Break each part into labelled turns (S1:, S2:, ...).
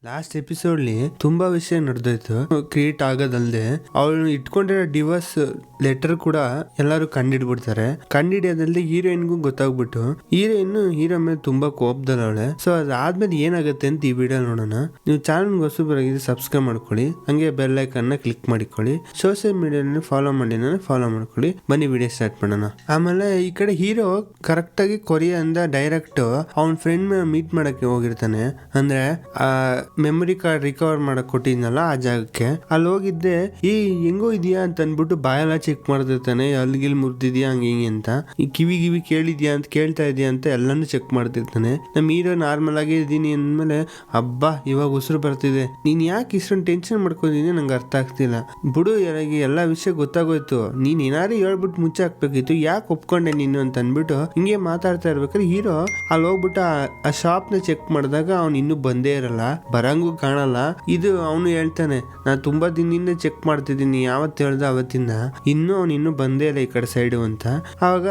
S1: Last ಎಪಿಸೋಡ್ಲಿ ತುಂಬಾ ವಿಷಯ ನಡೆದೋಯ್ತು. Create ಆಗೋದಲ್ದೆ ಅವಳು ಇಟ್ಕೊಂಡಿರೋ ಡಿವೋರ್ಸ್ ಲೆಟರ್ ಕೂಡ ಎಲ್ಲರೂ ಕಂಡಿಡ್ಬಿಡ್ತಾರೆ. ಕಂಡಿಡಿಯೋದಲ್ದೆ ಹೀರೋಯಿನ್ಗೂ ಗೊತ್ತಾಗ್ಬಿಟ್ಟು ಹೀರೋ ಮೇಲೆ ತುಂಬಾ ಕೋಪದಲ್ಲವಳೆ. ಸೊ ಅದಾದ್ಮೇಲೆ ಏನಾಗುತ್ತೆ ಅಂತ ಈ ವಿಡಿಯೋ ನೋಡೋಣ. ನೀವು ಚಾನಲ್ ಹೊಸಬರಾಗಿದ್ರೆ ಸಬ್ಸ್ಕ್ರೈಬ್ ಮಾಡ್ಕೊಳ್ಳಿ, ಹಂಗೆ ಬೆಲ್ ಐಕಾನ್ ನ ಕ್ಲಿಕ್ ಮಾಡಿಕೊಳ್ಳಿ. ಸೋಷಿಯಲ್ ಮೀಡಿಯಾದಲ್ಲಿ ಫಾಲೋ ಮಾಡ್ಕೊಳ್ಳಿ. ಬನ್ನಿ ವಿಡಿಯೋ ಸ್ಟಾರ್ಟ್ ಮಾಡೋಣ. ಆಮೇಲೆ ಈ ಕಡೆ ಹೀರೋ ಕರೆಕ್ಟ್ ಆಗಿ ಕೊರಿಯಾದಿಂದ ಡೈರೆಕ್ಟ್ ಅವನ್ ಫ್ರೆಂಡ್ ಮೀಟ್ ಮಾಡಕ್ಕೆ ಹೋಗಿರ್ತಾನೆ. ಅಂದ್ರೆ ಮೆಮೊರಿ ಕಾರ್ಡ್ ರಿಕವರ್ ಮಾಡಕ್ ಕೊಟ್ಟಿದ್ನಲ್ಲ ಆ ಜಾಗಕ್ಕೆ. ಅಲ್ಲಿ ಹೋಗಿದ್ದೆ ಹೆಂಗೋ ಇದೆಯಾ ಅಂತ ಅನ್ಬಿಟ್ಟು ಬಾಯೆಲ್ಲ ಚೆಕ್ ಮಾಡ್ತಿರ್ತಾನೆ. ಅಲ್ಲಿಗಿಲ್ ಮುರ್ದಿದ್ಯಾ ಹಿಂಗೆ ಅಂತ, ಈ ಕಿವಿ ಕೇಳಿದ್ಯಾ ಅಂತ ಕೇಳ್ತಾ ಇದೆಯಾ ಅಂತ ಎಲ್ಲಾನು ಚೆಕ್ ಮಾಡ್ತಿರ್ತಾನೆ. ನಮ್ ಹೀರೋ ನಾರ್ಮಲ್ ಆಗಿ ಇದೀನಿ ಅಂದ್ಮೇಲೆ ಹಬ್ಬ ಇವಾಗ ಉಸಿರು ಬರ್ತಿದೆ, ನೀನ್ ಯಾಕೆ ಇಷ್ಟೊಂದು ಟೆನ್ಷನ್ ಮಾಡ್ಕೊಂಡಿದ್ದೀನಿ ನಂಗೆ ಅರ್ಥ ಆಗ್ತಿಲ್ಲ ಬಿಡು, ಎಲ್ಲಾ ವಿಷಯ ಗೊತ್ತಾಗೋಯ್ತು, ನೀನ್ ಏನಾರು ಹೇಳ್ಬಿಟ್ಟು ಮುಚ್ಚ ಹಾಕ್ಬೇಕಿತ್ತು, ಯಾಕೆ ಒಪ್ಕೊಂಡೆ ನೀನು ಅಂತ ಅನ್ಬಿಟ್ಟು ಹಿಂಗೆ ಮಾತಾಡ್ತಾ ಇರ್ಬೇಕಾದ್ರೆ ಹೀರೋ ಅಲ್ಲಿ ಹೋಗ್ಬಿಟ್ಟು ಆ ಶಾಪ್ ನ ಚೆಕ್ ಮಾಡಿದಾಗ ಅವ್ನು ಇನ್ನೂ ಬಂದೇ ಇರಲ್ಲ, ಬರಂಗೂ ಕಾಣಲ್ಲ. ಇದು ಅವನು ಹೇಳ್ತಾನೆ, ನಾನು ತುಂಬಾ ದಿನದಿಂದ ಚೆಕ್ ಮಾಡ್ತಿದ್ದೀನಿ, ಯಾವತ್ತು ಹೇಳ್ದ ಅವತ್ತಿಂದ ಇನ್ನೂ ಬಂದೇ ಇಲ್ಲ ಈ ಕಡೆ ಸೈಡು ಅಂತ. ಆವಾಗ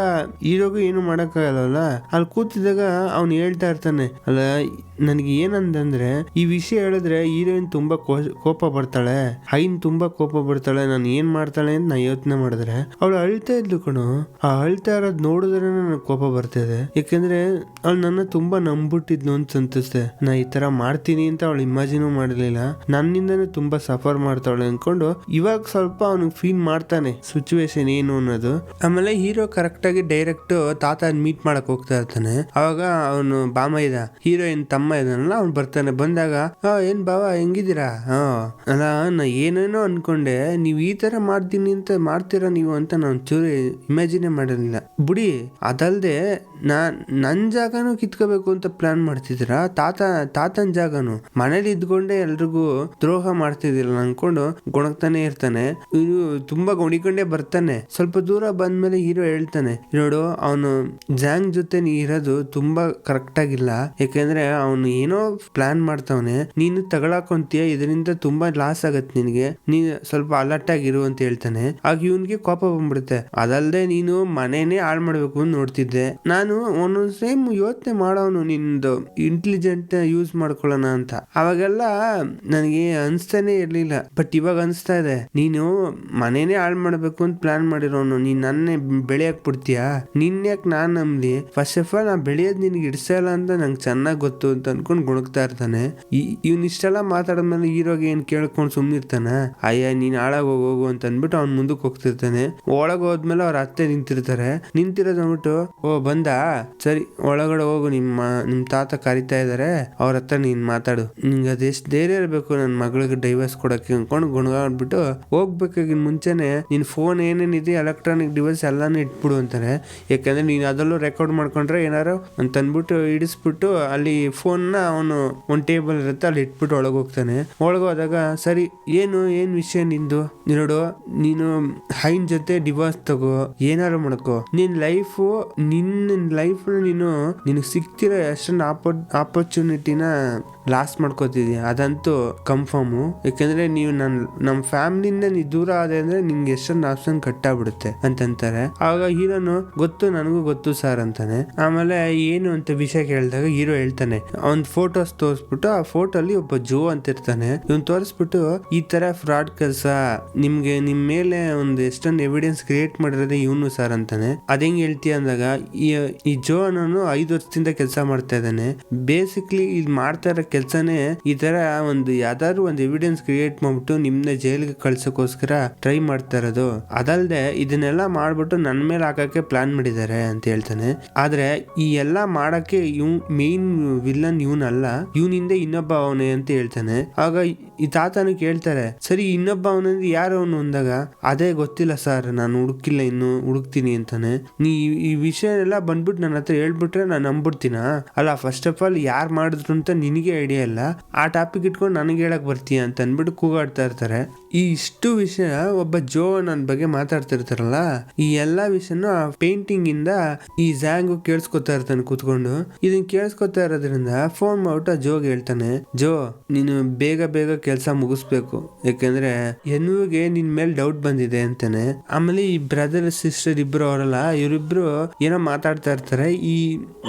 S1: ಹೀರೋಗೂ ಏನು ಮಾಡಕ್ಕಾಗಲ್ಲ. ಅಲ್ಲಿ ಕೂತಿದಾಗ ಅವ್ನು ಹೇಳ್ತಾ ಇರ್ತಾನೆ, ಅಲ್ಲ ನನಗೆ ಏನಂದ್ರೆ ಈ ವಿಷಯ ಹೇಳಿದ್ರೆ ಹೀರೋಯಿನ್ ತುಂಬಾ ಕೋಪ ಬರ್ತಾಳೆ, ಹೈನ್ ತುಂಬಾ ಕೋಪ ಬರ್ತಾಳೆ, ನಾನು ಏನ್ ಮಾಡ್ತಾಳೆ ಅಂತ ನಾ ಯೋಚನೆ ಮಾಡಿದ್ರೆ ಅವಳು ಅಳ್ತಾ ಇದ್ಲು ಕಣು. ಆ ಅಳ್ತಾ ಇರೋದ್ ನೋಡಿದ್ರೆ ನನಗೆ ಕೋಪ ಬರ್ತಿದೆ. ಯಾಕೆಂದ್ರೆ ಅವಳು ನನ್ನ ತುಂಬಾ ನಂಬಿಟ್ಟಿದ್ನು ಅಂತ ಅನ್ಸುತ್ತೆ. ನಾ ಈ ತರ ಮಾಡ್ತೀನಿ ಅಂತ ಅವಳು ಇಮ್ಯಾಜಿನೂ ಮಾಡಲಿಲ್ಲ, ನನ್ನಿಂದನೇ ತುಂಬಾ ಸಫರ್ ಮಾಡ್ತಾಳೆ ಅನ್ಕೊಂಡು ಇವಾಗ ಸ್ವಲ್ಪ ಅವನಿಗೆ ಫೀಲ್ ಮಾಡ್ತಾನೆ ಸಿಚುವೇಶನ್ ಏನು ಅನ್ನೋದು. ಆಮೇಲೆ ಹೀರೋ ಕರೆಕ್ಟ್ ಆಗಿ ಡೈರೆಕ್ಟ್ ತಾತ ಮೀಟ್ ಮಾಡಕ್ ಹೋಗ್ತಾ ಇರ್ತಾನೆ. ಅವಾಗ ಅವನು ಬಾಮ ಇದ ಹೀರೋಯಿನ್ ತಮ್ಮ ಇದನ್ನಲ್ಲ ಅವ್ನು ಬರ್ತಾನೆ. ಬಂದಾಗ ಏನ್ ಬಾವ ಹೆಂಗಿದ್ದೀರಾ, ಅಲ್ಲ ನಾ ಏನೇನೋ ಅನ್ಕೊಂಡೆ, ನೀವ್ ಈ ತರ ಮಾಡ್ತೀರಾ ನೀವು ಅಂತ ನಾನು ಚೂರು ಇಮ್ಯಾಜಿನೇ ಮಾಡಿರ್ಲಿಲ್ಲ ಬುಡಿ. ಅದಲ್ದೆ ನನ್ ಜಾಗನೂ ಕಿತ್ಕೋಬೇಕು ಅಂತ ಪ್ಲಾನ್ ಮಾಡ್ತಿದ್ದೀರಾ, ತಾತನ್ ಜಾಗನು ಮನೇಲಿ ಇದ್ಕೊಂಡೆ ಎಲ್ರಿಗೂ ದ್ರೋಹ ಮಾಡ್ತಿದಿಲ್ಲ ಅನ್ಕೊಂಡು ಗೊಣಗ್ತಾನೆ ಇರ್ತಾನೆ. ಇದು ತುಂಬಾ ಗೊಣಿಕೊಂಡೇ ಬರ್ತಾನೆ. ಸ್ವಲ್ಪ ದೂರ ಬಂದ್ಮೇಲೆ ಹೀರೋ ಹೇಳ್ತಾನೆ, ನೋಡು ಅವನು ಜಾಂಗ್ ಜೊತೆ ನೀ ಇರೋದು ತುಂಬಾ ಕರೆಕ್ಟ್ ಆಗಿಲ್ಲ, ಯಾಕೆಂದ್ರೆ ಅವನು ಏನೋ ಪ್ಲಾನ್ ಮಾಡ್ತಾವನೆ, ನೀನು ತಗೊಳಕೊಂತೀಯ, ಇದರಿಂದ ತುಂಬಾ ಲಾಸ್ ಆಗತ್ತೆ ನಿನ್ಗೆ, ನೀನ್ ಸ್ವಲ್ಪ ಅಲರ್ಟ್ ಆಗಿರು ಅಂತ ಹೇಳ್ತಾನೆ. ಆಗ ಇವನ್ಗೆ ಕೋಪ ಬಂದ್ಬಿಡುತ್ತೆ. ಅದಲ್ದೆ ನೀನು ಮನೇನೆ ಹಾಳು ಮಾಡ್ಬೇಕು ಅಂತ ನೋಡ್ತಿದ್ದೆ, ನಾನು ಒಂದೊಂದ್ ಸೇಮ್ ಯೋಚನೆ ಮಾಡೋನು ನಿಂದು ಇಂಟೆಲಿಜೆಂಟ್ ಯೂಸ್ ಮಾಡ್ಕೊಳ್ಳೋಣ ಅಂತ. ಅವಾಗೆಲ್ಲ ನನಗೆ ಅನ್ಸ್ತಾನೆ ಇರ್ಲಿಲ್ಲ, ಬಟ್ ಇವಾಗ ಅನ್ಸ್ತಾ ಇದೆ, ನೀನು ಮನೇನೆ ಹಾಳು ಮಾಡ್ಬೇಕು ಅಂತ ಪ್ಲಾನ್ ಮಾಡಿರೋನು, ನೀನ್ ನನ್ನೇ ಬೆಳೆಯಕ್ ಬಿಡ್ತೀಯಾ, ನಿನ್ಯಾಕ್ ನಾನ್ ನಂಬ್ಲಿ, ಫಸ್ಟ್ ಆಫ್ ಆಲ್ ನಾ ಬೆಳೆಯೋದ್ ನಿನ್ಗೆ ಇಡ್ಸಲ್ಲ ಅಂತ ನಂಗೆ ಚೆನ್ನಾಗ್ ಗೊತ್ತು ಅಂತ ಅನ್ಕೊಂಡ್ ಗುಣಗ್ತಾ ಇರ್ತಾನೆ. ಇವ್ನ ಇಷ್ಟೆಲ್ಲ ಮಾತಾಡಿದ್ಮೇಲೆ ಹೀರೋಗೆ ಏನ್ ಕೇಳ್ಕೊಂಡ್ ಸುಮ್ನಿರ್ತಾನ. ಅಯ್ಯ ನೀನ್ ಹಾಳಾಗ್ ಹೋಗು ಅಂತ ಅನ್ಬಿಟ್ಟು ಅವ್ನ್ ಮುಂದಕ್ಕೆ ಹೋಗ್ತಿರ್ತಾನೆ. ಒಳಗ್ ಹೋದ್ಮೇಲೆ ಅವ್ರ ಅತ್ತೆ ನಿಂತಿರೋದ್ ಅಂದ್ಬಿಟ್ಟು, ಓ ಬಂದ ಸರಿ ಒಳಗಡೆ ಹೋಗು, ನಿಮ್ ತಾತ ಕರಿತಾ ಇದಾರೆ, ಅವ್ರ ಹತ್ರ ನೀನ್ ಮಾತಾಡು, ನಿಂಗೆ ಅದೆಷ್ಟು ಧೈರ್ಯ ಇರಬೇಕು ನನ್ನ ಮಗಳಿಗೆ ಡೈವರ್ಸ್ ಕೊಡಕ್ಕೆ ಅನ್ಕೊಂಡು ಗುಣಗಾಡ್ಬಿಟ್ಟು ಹೋಗ್ಬೇಕಾಗಿನ್ ಮುಂಚೆನೆ ನಿನ್ ಫೋನ್ ಏನೇನಿದೆ ಎಲೆಕ್ಟ್ರಾನಿಕ್ ಡಿವೈಸ್ ಎಲ್ಲಾನು ಇಟ್ಬಿಡು ಅಂತಾರೆ. ಯಾಕಂದ್ರೆ ನೀನ್ ಅದರಲ್ಲೂ ರೆಕಾರ್ಡ್ ಮಾಡ್ಕೊಂಡ್ರೆ ಏನಾರು ಅಂತ ಅನ್ಬಿಟ್ಟು ಇಡಿಸ್ಬಿಟ್ಟು ಅಲ್ಲಿ ಫೋನ್ ನ ಅವನು ಒಂದ್ ಟೇಬಲ್ ಇರುತ್ತೆ ಅಲ್ಲಿ ಇಟ್ಬಿಟ್ಟು ಒಳಗೆ ಹೋಗ್ತಾನೆ. ಒಳಗೋದಾಗ ಸರಿ ಏನ್ ವಿಷಯ ನಿಂದು, ನೋಡು ನೀನು ಹೈನ್ ಜೊತೆ ಡಿವೋರ್ಸ್ ತಗೋ, ಏನಾರು ಮಾಡ್ಕೋ, ನಿನ್ನ ಲೈಫ್ ನೀನು ಸಿಗ್ತಿರೋ ಎಷ್ಟೊಂದು ಆಪರ್ಚುನಿಟಿನ ಲಾಸ್ ಮಾಡ್ಕೋತಿದ್ಯಾ, ಅದಂತೂ ಕನ್ಫರ್ಮು. ಯಾಕಂದ್ರೆ ನೀವು ನಮ್ಮ ಫ್ಯಾಮಿಲಿಯಿಂದ ನೀ ದೂರ ಆದೆ ಅಂದ್ರೆ ನಿಂಗೆ ಎಷ್ಟೊಂದು ಆಪ್ಷನ್ ಕಟ್ಟಾಗ್ಬಿಡುತ್ತೆ ಅಂತಂತಾರೆ. ಆಗ ಹೀರೋನು ನನಗೂ ಗೊತ್ತು ಸರ್ ಅಂತಾನೆ. ಆಮೇಲೆ ಏನು ಅಂತ ವಿಷಯ ಕೇಳಿದಾಗ ಹೀರೋ ಹೇಳ್ತಾನೆ, ಅವ್ನ್ ಫೋಟೋಸ್ ತೋರಿಸ್ಬಿಟ್ಟು ಆ ಫೋಟೋ ಅಲ್ಲಿ ಒಬ್ಬ ಜೋ ಅಂತ ಇರ್ತಾನೆ, ಇವ್ನ್ ತೋರಿಸ್ಬಿಟ್ಟು ಈ ತರ ಫ್ರಾಡ್ ಕೆಲಸ ನಿಮ್ ಮೇಲೆ ಒಂದು ಎಷ್ಟೊಂದು ಎವಿಡೆನ್ಸ್ ಕ್ರಿಯೇಟ್ ಮಾಡಿರೋದೇ ಇವನು ಸರ್ ಅಂತಾನೆ. ಅದೇಂಗ್ ಹೇಳ್ತೀಯ ಅಂದಾಗ ಈ ಜೋ ಅನ್ನೋನು 5 ವರ್ಷದಿಂದ ಕೆಲಸ ಮಾಡ್ತಾ ಇದ್ದಾನೆ. ಬೇಸಿಕ್ಲಿ ಇಲ್ಲಿ ಮಾಡ್ತಾ ಇರೋ ಕೆಲ್ಸನೇ ಈ ತರ ಯಾವ್ದಾದ್ರು ಒಂದು ಎವಿಡೆನ್ಸ್ ಕ್ರಿಯೇಟ್ ಮಾಡ್ಬಿಟ್ಟು ನಿಮ್ನ ಜೈಲ್ಗೆ ಕಳ್ಸಕ್ಕೋಸ್ಕರ ಟ್ರೈ ಮಾಡ್ತಾ ಇರೋದು. ಅದಲ್ದೆ ಇದನ್ನೆಲ್ಲ ಮಾಡ್ಬಿಟ್ಟು ನನ್ ಮೇಲೆ ಹಾಕಕ್ಕೆ ಪ್ಲಾನ್ ಮಾಡಿದ್ದಾರೆ ಅಂತ ಹೇಳ್ತಾನೆ. ಆದ್ರೆ ಈ ಎಲ್ಲಾ ಮಾಡಕ್ಕೆ ಮೇನ್ ವಿಲ್ಲನ್ ಇವನಲ್ಲ, ಇವನಿಂದ ಇನ್ನೊಬ್ಬ ಅವನೇ ಅಂತ ಹೇಳ್ತಾನೆ. ಆಗ ಈ ತಾತನು ಕೇಳ್ತಾರೆ, ಸರಿ ಇನ್ನೊಬ್ಬ ಅವನಂದ್ರೆ ಯಾರು ಅವನು ಅಂದಾಗ, ಅದೇ ಗೊತ್ತಿಲ್ಲ ಸರ್, ನಾನು ಹುಡುಕಿಲ್ಲ, ಇನ್ನು ಹುಡುಕ್ತೀನಿ ಅಂತಾನೆ. ನೀ ಈ ವಿಷಯ ಎಲ್ಲ ಬಂದ್ಬಿಟ್ಟು ನನ್ನ ಹತ್ರ ಹೇಳ್ಬಿಟ್ರೆ ನಾನು ನಂಬಿಡ್ತೀನ, ಅಲ್ಲ ಫಸ್ಟ್ ಆಫ್ ಆಲ್ ಯಾರು ಮಾಡಿದ್ರು ಅಂತ ನಿನಗೆ ಐಡಿಯಾ ಇಲ್ಲ, ಆ ಟಾಪಿಕ್ ಇಟ್ಕೊಂಡು ನನಗೆ ಹೇಳಕ್ ಬರ್ತೀಯ ಅಂತ ಅನ್ಬಿಟ್ಟು ಕೂಗಾಡ್ತಾ ಇರ್ತಾರೆ. ಈ ಇಷ್ಟು ವಿಷಯ ಒಬ್ಬ ಜೋ ನನ್ನ ಬಗ್ಗೆ ಮಾತಾಡ್ತಿರ್ತಾರಲ್ಲ, ಈ ಎಲ್ಲಾ ವಿಷಯನ ಪೇಂಟಿಂಗ್ ಇಂದ ಈ ಝ್ಯಾಂಗು ಕೇಳಿಸ್ಕೊತಾ ಇರ್ತಾನೆ ಇದನ್ನ ಕೇಳಿಸ್ಕೊತಾ ಇರೋದ್ರಿಂದ ಫೋನ್ ಮಾಡ್ಬಿಟ್ಟು ಜೋಗ್ ಹೇಳ್ತಾನೆ, ಜೋ ನೀನು ಬೇಗ ಕೆಲಸ ಮುಗಿಸ್ಬೇಕು. ಯಾಕಂದ್ರೆ ಎನ್ನುವಿಗೆ ನಿನ್ ಮೇಲೆ ಡೌಟ್ ಬಂದಿದೆ ಅಂತಾನೆ. ಆಮೇಲೆ ಈ ಬ್ರದರ್ ಸಿಸ್ಟರ್ ಇಬ್ರು ಅವರಲ್ಲ, ಇವರಿಬ್ರು ಏನೋ ಮಾತಾಡ್ತಾ ಇರ್ತಾರೆ. ಈ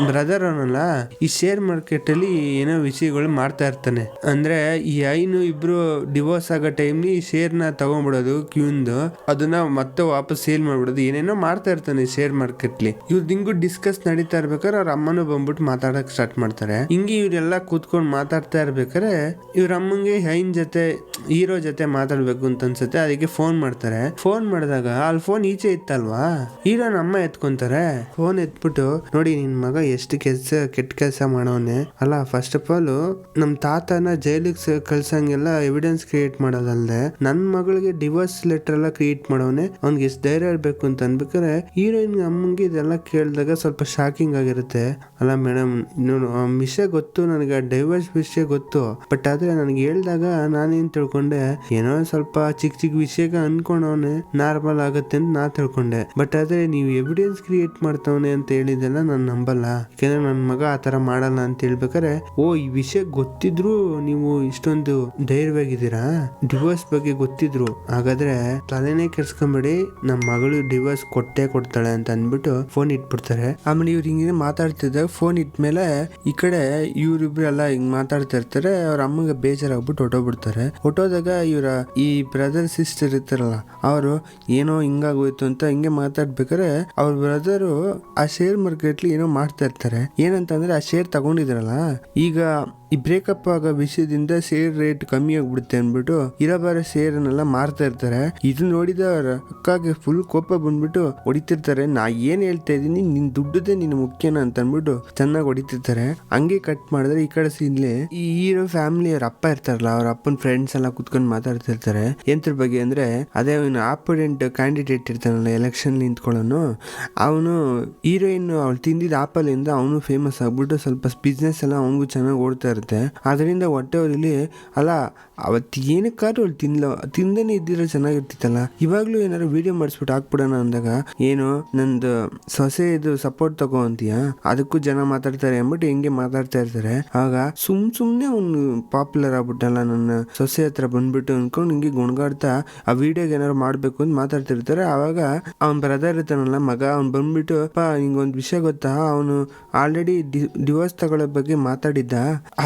S1: ಬ್ರದರ್ ಅವನಲ್ಲ ಈ ಶೇರ್ ಮಾರ್ಕೆಟ್ ಅಲ್ಲಿ ಏನೋ ವಿಷಯಗಳು ಮಾಡ್ತಾ ಇರ್ತಾನೆ. ಅಂದ್ರೆ ಈ ಐನು ಇಬ್ರು ಡಿವೋರ್ಸ್ ಆಗೋ ಟೈಮ್ಲಿ ಶೇರ್ ನ ತಗೊಂಡ್ಬಿಡೋದು ಕ್ಯೂನ್ದು, ಅದನ್ನ ಮತ್ತೆ ವಾಪಸ್ ಸೇಲ್ ಮಾಡ್ಬಿಡೋದು, ಏನೇನೋ ಮಾಡ್ತಾ ಇರ್ತಾನೆ ಶೇರ್ ಮಾರ್ಕೆಟ್ಲಿ. ಇವ್ರು ಹಿಂಗು ಡಿಸ್ಕಸ್ ನಡೀತಾ ಇರ್ಬೇಕಾದ್ರೆ ಅವ್ರ ಅಮ್ಮನೂ ಬಂದ್ಬಿಟ್ಟು ಮಾತಾಡಕ್ ಸ್ಟಾರ್ಟ್ ಮಾಡ್ತಾರೆ. ಹಿಂಗೆ ಇವರೆಲ್ಲ ಕೂತ್ಕೊಂಡು ಮಾತಾಡ್ತಾ ಇರ್ಬೇಕಾದ್ರೆ ಇವ್ರ ಅಮ್ಮಂಗೆ ಹೈನ್ ಜೊತೆ ಹೀರೋ ಜೊತೆ ಮಾತಾಡ್ಬೇಕು ಅಂತ ಅನ್ಸುತ್ತೆ. ಅದಕ್ಕೆ ಫೋನ್ ಮಾಡ್ತಾರೆ. ಫೋನ್ ಮಾಡಿದಾಗ ಅಲ್ಲಿ ಫೋನ್ ಈಚೆ ಇತ್ತಲ್ವಾ, ಹೀರೋನ ಅಮ್ಮ ಎತ್ಕೊಂತಾರೆ. ಫೋನ್ ಎತ್ಬಿಟ್ಟು, ನೋಡಿ ನಿನ್ ಮಗ ಎಷ್ಟು ಕೆಟ್ಟ ಕೆಲಸ ಮಾಡೋನೆ ಅಲ್ಲ, ಫಸ್ಟ್ ಆಫ್ ಆಲ್ ನಮ್ ತಾತನ ಜೈಲಿಗೆ ಕಳ್ಸಂಗೆಲ್ಲ ಎವಿಡೆನ್ಸ್ ಕ್ರಿಯೇಟ್ ಮಾಡೋದಲ್ದೆ ನನ್ ಮಗಳಿಗೆ ಡಿವೋರ್ಸ್ ಲೆಟರ್ ಎಲ್ಲ ಕ್ರಿಯೇಟ್ ಮಾಡೋನೆ, ಅವ್ನಿಗೆ ಎಷ್ಟು ಧೈರ್ಯ ಇರ್ಬೇಕು ಅಂತ ಅನ್ಬೇಕಾದ್ರೆ ಹೀರೋಯಿನ್ ಅಮ್ಮಂಗೆ ಇದೆಲ್ಲ ಕೇಳಿದಾಗ ಸ್ವಲ್ಪ ಶಾಕಿಂಗ್ ಆಗಿರುತ್ತೆ. ಅಲ್ಲ ಮೇಡಮ್, ವಿಷಯ ಗೊತ್ತು ನನಗೆ, ಡೈವರ್ಸ್ ವಿಷಯ ಗೊತ್ತು, ಬಟ್ ಆದ್ರೆ ನನಗೆ ಹೇಳ್ದಾಗ ನಾನೇನ್ ತಿಳ್ಕೊಂಡೆ, ಏನೋ ಸ್ವಲ್ಪ ಚಿಕ್ಕ ಚಿಕ್ಕ ವಿಷಯಕ್ಕೆ ಅನ್ಕೊಂಡವನೆ ನಾರ್ಮಲ್ ಆಗುತ್ತೆ ಅಂತ ನಾ ತಿಳ್ಕೊಂಡೆ. ಬಟ್ ಆದ್ರೆ ನೀವು ಎವಿಡೆನ್ಸ್ ಕ್ರಿಯೇಟ್ ಮಾಡ್ತವನೆ ಅಂತ ಹೇಳಿದೆಲ್ಲ ನಾನು ನಂಬಲ್ಲ. ಯಾಕಂದ್ರೆ ನನ್ನ ಮಗ ಆತರ ಮಾಡಲ್ಲ ಅಂತ ಹೇಳ್ಬೇಕಾರೆ, ಓ ಈ ವಿಷಯ ಗೊತ್ತಿದ್ರು ನೀವು ಇಷ್ಟೊಂದು ಧೈರ್ಯವಾಗಿದ್ದೀರಾ, ಡಿವೋರ್ಸ್ ಬಗ್ಗೆ ಗೊತ್ತಿದ್ರು, ಹಾಗಾದ್ರೆ ತಲೆನೇ ಕೆಡ್ಸ್ಕೊಂಬೇಡಿ, ನಮ್ಮ ಮಗಳು ಡಿವೋರ್ಸ್ ಕೊಟ್ಟೆ ಕೊಡ್ತಾಳೆ ಅಂತ ಅಂದ್ಬಿಟ್ಟು ಫೋನ್ ಇಟ್ಬಿಡ್ತಾರೆ. ಆಮೇಲೆ ಇವ್ರು ಹಿಂಗೆ ಮಾತಾಡ್ತಿದ್ದಾಗ ಫೋನ್ ಇಟ್ಮೇಲೆ ಈ ಕಡೆ ಇವ್ರಿಬ್ರೆಲ್ಲ ಹಿಂಗ್ ಮಾತಾಡ್ತಾ ಇರ್ತಾರೆ. ಅವ್ರ ಅಮ್ಮಂಗೆ ಬೇಜಾರಾಗ್ಬಿಟ್ಟು ಹೊಟ್ಟೋಗ್ಬಿಡ್ತಾರೆ. ಹೊಟ್ಟೋದಾಗ ಇವರ ಈ ಬ್ರದರ್ ಸಿಸ್ಟರ್ ಇರ್ತಾರಲ್ಲ, ಅವರು ಏನೋ ಹಿಂಗಾಗೋಯ್ತು ಅಂತ ಹಿಂಗೆ ಮಾತಾಡ್ಬೇಕಾರೆ ಅವ್ರ ಬ್ರದರು ಆ ಶೇರ್ ಮಾರ್ಕೆಟ್ಲಿ ಏನೋ ಮಾಡ್ತಾ ಇರ್ತಾರೆ. ಏನಂತಂದ್ರೆ ಆ ಶೇರ್ ತಗೊಂಡಿದ್ರಲ್ಲ, ಈಗ ಈ ಬ್ರೇಕಪ್ ಆಗೋ ವಿಷಯದಿಂದ ಶೇರ್ ರೇಟ್ ಕಮ್ಮಿ ಆಗ್ಬಿಡುತ್ತೆ ಅಂದ್ಬಿಟ್ಟು ಇರಬಾರ ಶೇರ್ನೆಲ್ಲ ಮಾರ್ತಾ ಇರ್ತಾರೆ. ಇದು ನೋಡಿದ ಅಕ್ಕಾಗೆ ಫುಲ್ ಕೋಪ ಬಂದ್ಬಿಟ್ಟು ಹೊಡಿತಿರ್ತಾರೆ. ನಾ ಏನ್ ಹೇಳ್ತಾ ಇದೀನಿ, ನಿನ್ ದುಡ್ಡದೇ ನಿನ್ ಮುಖ್ಯನ ಅಂತ ಅಂದ್ಬಿಟ್ಟು ಚೆನ್ನಾಗಿ ಹೊಡಿತಿರ್ತಾರೆ. ಹಂಗೆ ಕಟ್ ಮಾಡಿದ್ರೆ ಈ ಕಡೆ ಸೀನ್ಲಿ ಈ ಹೀರೋ ಫ್ಯಾಮಿಲಿ ಅವ್ರ ಅಪ್ಪ ಇರ್ತಾರಲ್ಲ, ಅವ್ರ ಅಪ್ಪನ ಫ್ರೆಂಡ್ಸ್ ಎಲ್ಲ ಕುತ್ಕೊಂಡು ಮಾತಾಡ್ತಿರ್ತಾರೆ. ಎಂತ್ರ ಬಗ್ಗೆ ಅಂದ್ರೆ ಅದೇ ಅವನು ಆಪೋನೆಂಟ್ ಕ್ಯಾಂಡಿಡೇಟ್ ಇರ್ತಾನಲ್ಲ ಎಲೆಕ್ಷನ್ ನಿಂತ್ಕೊಳ್ಳೋನು, ಅವನು ಹೀರೋಯಿನ್ ಅವ್ಳು ತಿಂದಿದ್ದ ಆಪಲ್ ಇಂದ ಅವನು ಫೇಮಸ್ ಆಗ್ಬಿಟ್ಟು ಸ್ವಲ್ಪ ಬಿಸ್ನೆಸ್ ಎಲ್ಲ ಅವನಿಗೂ ಚೆನ್ನಾಗಿ ಓಡ್ತಾ ಇರುತ್ತೆ. ಅದರಿಂದ ಹೊಟ್ಟೆವರಲ್ಲಿ ಅಲ್ಲ ಅವತ್ತು ಏನಕ್ಕಾದ್ರೂ ಅವ್ಳು ತಿಂದೇನೆ ಇದ್ದಿರೋ ಚೆನ್ನಾಗಿರ್ತಿತ್ತಲ್ಲ, ಇವಾಗ್ಲೂ ಏನಾದ್ರು ವಿಡಿಯೋ ಮಾಡಿಸ್ಬಿಟ್ಟು ಹಾಕ್ಬಿಡೋಣ ಅಂದಾಗ ಏನು ನಂದು ಸೊಸೆ ಇದು ಸಪೋರ್ಟ್ ತಗೋ ಅಂತೀಯ, ಅದಕ್ಕೂ ಜನ ಮಾತಾಡ್ತಾರೆ ಅಂದ್ಬಿಟ್ಟು ಹಿಂಗೆ ಮಾತಾಡ್ತಾ ಇರ್ತಾರೆ. ಆಗ ಸುಮ್ನೆ ಅವ್ನು ಪಾಪ್ಯುಲರ್ ಆಗ್ಬಿಟ್ಟಲ್ಲ, ನನ್ನ ಸೊಸೆ ಹತ್ರ ಬಂದ್ಬಿಟ್ಟು ಅನ್ಕೊಂಡು ಹಿಂಗೆ ಗುಣಗಾಡ್ತಾ ಆ ವಿಡಿಯೋಗೆ ಏನಾದ್ರು ಮಾಡ್ಬೇಕು ಅಂತ ಮಾತಾಡ್ತಿರ್ತಾರೆ. ಆವಾಗ ಅವ್ನ್ ಬ್ರದರ್ ಇರ್ತಾನಲ್ಲ ಮಗ, ಅವ್ನು ಬಂದ್ಬಿಟ್ಟು ಅಪ್ಪ ನಿಂಗೊಂದು ವಿಷಯ ಗೊತ್ತಾ, ಅವನು ಆಲ್ರೆಡಿ ಡಿವೋರ್ಸ್ ತಗೊಳ್ಳೋ ಬಗ್ಗೆ ಮಾತಾಡಿದ್ದ,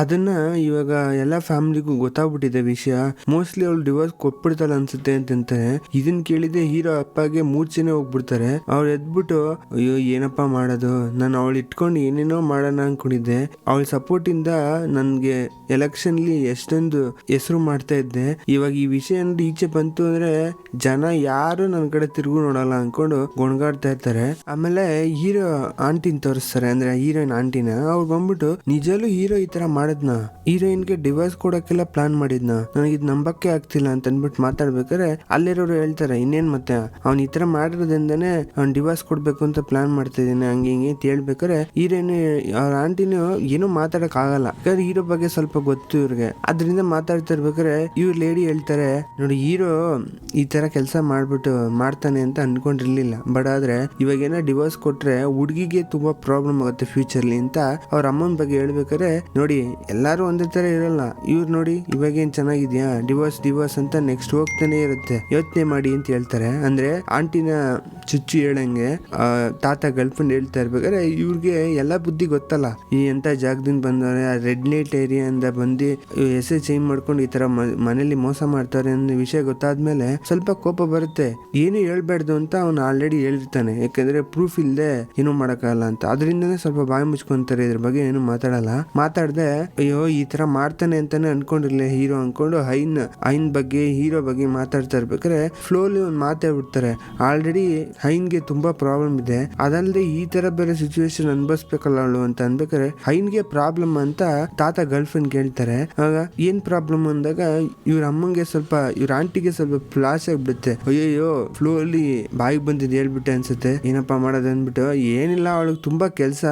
S1: ಅದನ್ನ ಇವಾಗ ಎಲ್ಲ ಫ್ಯಾಮಿಲಿಗೂ ಗೊತ್ತಾಗ್ಬಿಟ್ಟಿದೆ ವಿಷಯ, ಮೋಸ್ಟ್ಲಿ ಅವ್ಳು ಡಿವೋರ್ಸ್ ಕೊಟ್ಬಿಡ್ತಾಳೆ ಅನ್ಸುತ್ತೆ ಅಂತಂತಾರೆ. ಇದನ್ ಕೇಳಿದೆ ಹೀರೋ ಅಪ್ಪಗೆ ಮೂರ್ಛೆನೆ ಹೋಗ್ಬಿಡ್ತಾರೆ. ಅವ್ರು ಎದ್ಬಿಟ್ಟು ಅಯ್ಯೋ ಏನಪ್ಪ ಮಾಡೋದು, ನಾನು ಅವಳು ಇಟ್ಕೊಂಡು ಏನೇನೋ ಮಾಡೋಣ ಅನ್ಕೊಂಡಿದ್ದೆ, ಅವಳ ಸಪೋರ್ಟ್ ಇಂದ ನನ್ಗೆ ಎಲೆಕ್ಷನ್ಲಿ ಎಷ್ಟೊಂದು ಹೆಸರು ಮಾಡ್ತಾ ಇದ್ದೆ, ಇವಾಗ ಈ ವಿಷಯ ಈಚೆ ಬಂತು ಅಂದ್ರೆ ಜನ ಯಾರು ನನ್ನ ಕಡೆ ತಿರುಗು ನೋಡಲ್ಲ ಅನ್ಕೊಂಡು ಗೊಣಗಾಡ್ತಾ ಇರ್ತಾರೆ. ಆಮೇಲೆ ಹೀರೋ ಆಂಟಿನ ತೋರಿಸ್ತಾರೆ, ಅಂದ್ರೆ ಹೀರೋಯಿನ್ ಆಂಟಿನ. ಅವ್ರು ಬಂದ್ಬಿಟ್ಟು ನಿಜಲ್ಲೂ ಹೀರೋ ಈ ತರ ಮಾಡಿದ್ನ, ಹೀರೋಯಿನ್ಗೆ ಡಿವೋರ್ಸ್ ಕೊಡಕ್ಕೆಲ್ಲ ಪ್ಲಾನ್ ಮಾಡಿದ್ನ, ನನಗೆ ಇದು ನಂಬಕ್ಕೆ ಆಗ್ತಿಲ್ಲ ಅಂತ ಅಂದ್ಬಿಟ್ಟು ಮಾತಾಡ್ಬೇಕಾರೆ ಅಲ್ಲಿರೋರು ಹೇಳ್ತಾರೆ, ಇನ್ನೇನ್ ಮತ್ತೆ ಅವ್ನ್ ಈ ತರ ಮಾಡಿರೋದ್ರಿಂದಾನೆ ಅವ್ನ್ ಡಿವೋರ್ಸ್ ಕೊಡ್ಬೇಕು ಅಂತ ಪ್ಲಾನ್ ಮಾಡ್ತಾ ಇದ್ದಾನೆ ಹಂಗೆ ಹಿಂಗೆ ಅಂತ ಹೇಳ್ಬೇಕಾರೆ ಹೀರೋಯಿನ್ ಅವ್ರ ಆಂಟಿನೂ ಏನೂ ಮಾತಾಡಕ್ ಆಗಲ್ಲ, ಯಾಕಂದ್ರೆ ಹೀರೋ ಬಗ್ಗೆ ಸ್ವಲ್ಪ ಗೊತ್ತು ಇವ್ರಿಗೆ. ಅದರಿಂದ ಮಾತಾಡ್ತಾ ಇರ್ಬೇಕಾರೆ ಇವ್ರ ಲೇಡಿ ಹೇಳ್ತಾರೆ, ನೋಡಿ ಹೀರೋ ಈ ತರ ಕೆಲಸ ಮಾಡ್ತಾನೆ ಅಂತ ಅನ್ಕೊಂಡಿರ್ಲಿಲ್ಲ, ಬಟ್ ಆದ್ರೆ ಇವಾಗ ಏನೋ ಡಿವೋರ್ಸ್ ಕೊಟ್ರೆ ಹುಡುಗಿಗೆ ತುಂಬಾ ಪ್ರಾಬ್ಲಮ್ ಆಗುತ್ತೆ ಫ್ಯೂಚರ್ಲಿ ಅಂತ ಅವ್ರ ಅಮ್ಮನ ಬಗ್ಗೆ ಹೇಳ್ಬೇಕಾರೆ, ನೋಡಿ ಎಲ್ಲಾರು ಒಂದೇ ತರ ಇರಲ್ಲ, ಇವ್ರು ನೋಡಿ ಇವಾಗ ಏನ್ ಚೆನ್ನಾಗಿದ್ಯಾ, ಡಿವೋರ್ಸ್ ಅಂತ ನೆಕ್ಸ್ಟ್ ಹೋಗ್ತಾನೆ ಇರುತ್ತೆ, ಯೋಚನೆ ಮಾಡಿ ಅಂತ ಹೇಳ್ತಾರೆ. ಅಂದ್ರೆ ಆಂಟಿನ ಚುಚ್ಚು ಹೇಳಂಗೆ ತಾತ ಗರ್ಲ್ಫ್ರೆಂಡ್ ಹೇಳ್ತಾ ಇರ್ಬೇಕಾದ್ರೆ ಇವ್ರಿಗೆ ಎಲ್ಲಾ ಬುದ್ಧಿ ಗೊತ್ತಲ್ಲ, ಈ ಎಂತ ಜಾಗದಿಂದ ಬಂದವ್ರೆ, ಆ ರೆಡ್ ಲೈಟ್ ಏರಿಯಾ ಇಂದ ಬಂದು ಹೆಸರು ಚೇಂಜ್ ಮಾಡ್ಕೊಂಡು ಈ ತರ ಮನೇಲಿ ಮೋಸ ಮಾಡ್ತಾರೆ ಅನ್ನೋ ವಿಷಯ ಗೊತ್ತಾದ್ಮೇಲೆ ಸ್ವಲ್ಪ ಕೋಪ ಬರುತ್ತೆ. ಏನು ಹೇಳ್ಬಾರ್ದು ಅಂತ ಅವ್ನು ಆಲ್ರೆಡಿ ಹೇಳಿರ್ತಾನೆ, ಯಾಕಂದ್ರೆ ಪ್ರೂಫ್ ಇಲ್ಲದೆ ಏನೂ ಮಾಡಕ್ಕಾಗಲ್ಲ ಅಂತ. ಅದರಿಂದನೇ ಸ್ವಲ್ಪ ಬಾಯಿ ಮುಚ್ಕೊಂತಾರೆ, ಇದ್ರ ಬಗ್ಗೆ ಏನು ಮಾತಾಡದೆ ಅಯ್ಯೋ ಈ ತರ ಮಾಡ್ತಾನೆ ಅಂತಾನೆ ಅನ್ಕೊಂಡಿರ್ಲಿ ಹೀರೋ ಅನ್ಕೊಂಡು ಹೈನ್ ಬಗ್ಗೆ ಹೀರೋ ಬಗ್ಗೆ ಮಾತಾಡ್ತಾ ಇರ್ಬೇಕಾದ್ರೆ ಫ್ಲೋಲಿ ಒಂದು ಮಾತಾಡ್ಬಿಡ್ತಾರೆ. ಆಲ್ರೆಡಿ ಹೈನ್ಗೆ ತುಂಬಾ ಪ್ರಾಬ್ಲಮ್ ಇದೆ, ಅದಲ್ಲದೆ ಈ ತರ ಬೇರೆ ಸಿಚುವೇಶನ್ ಅನ್ಭವಿಸ್ಬೇಕಲ್ಲ ಅವಳು ಅಂತ ಅನ್ಬೇಕಾದ್ರೆ ಹೈನ್ಗೆ ಪ್ರಾಬ್ಲಮ್ ಅಂತ ತಾತ ಗರ್ಲ್ ಫ್ರೆಂಡ್ ಕೇಳ್ತಾರೆ. ಆಗ ಏನ್ ಪ್ರಾಬ್ಲಮ್ ಅಂದಾಗ ಇವ್ರ ಅಮ್ಮಂಗೆ ಸ್ವಲ್ಪ ಇವ್ರ ಆಂಟಿಗೆ ಸ್ವಲ್ಪ ಫ್ಲಾಶ್ ಆಗ್ಬಿಡುತ್ತೆ, ಅಯ್ಯೋ ಫ್ಲೋಲಿ ಬಾಯಿಗೆ ಬಂದಿದ್ದು ಹೇಳ್ಬಿಟ್ಟೆ ಅನ್ಸುತ್ತೆ, ಏನಪ್ಪಾ ಮಾಡೋದು ಅಂದ್ಬಿಟ್ಟು, ಏನಿಲ್ಲ ಅವಳಿಗೆ ತುಂಬಾ ಕೆಲಸ,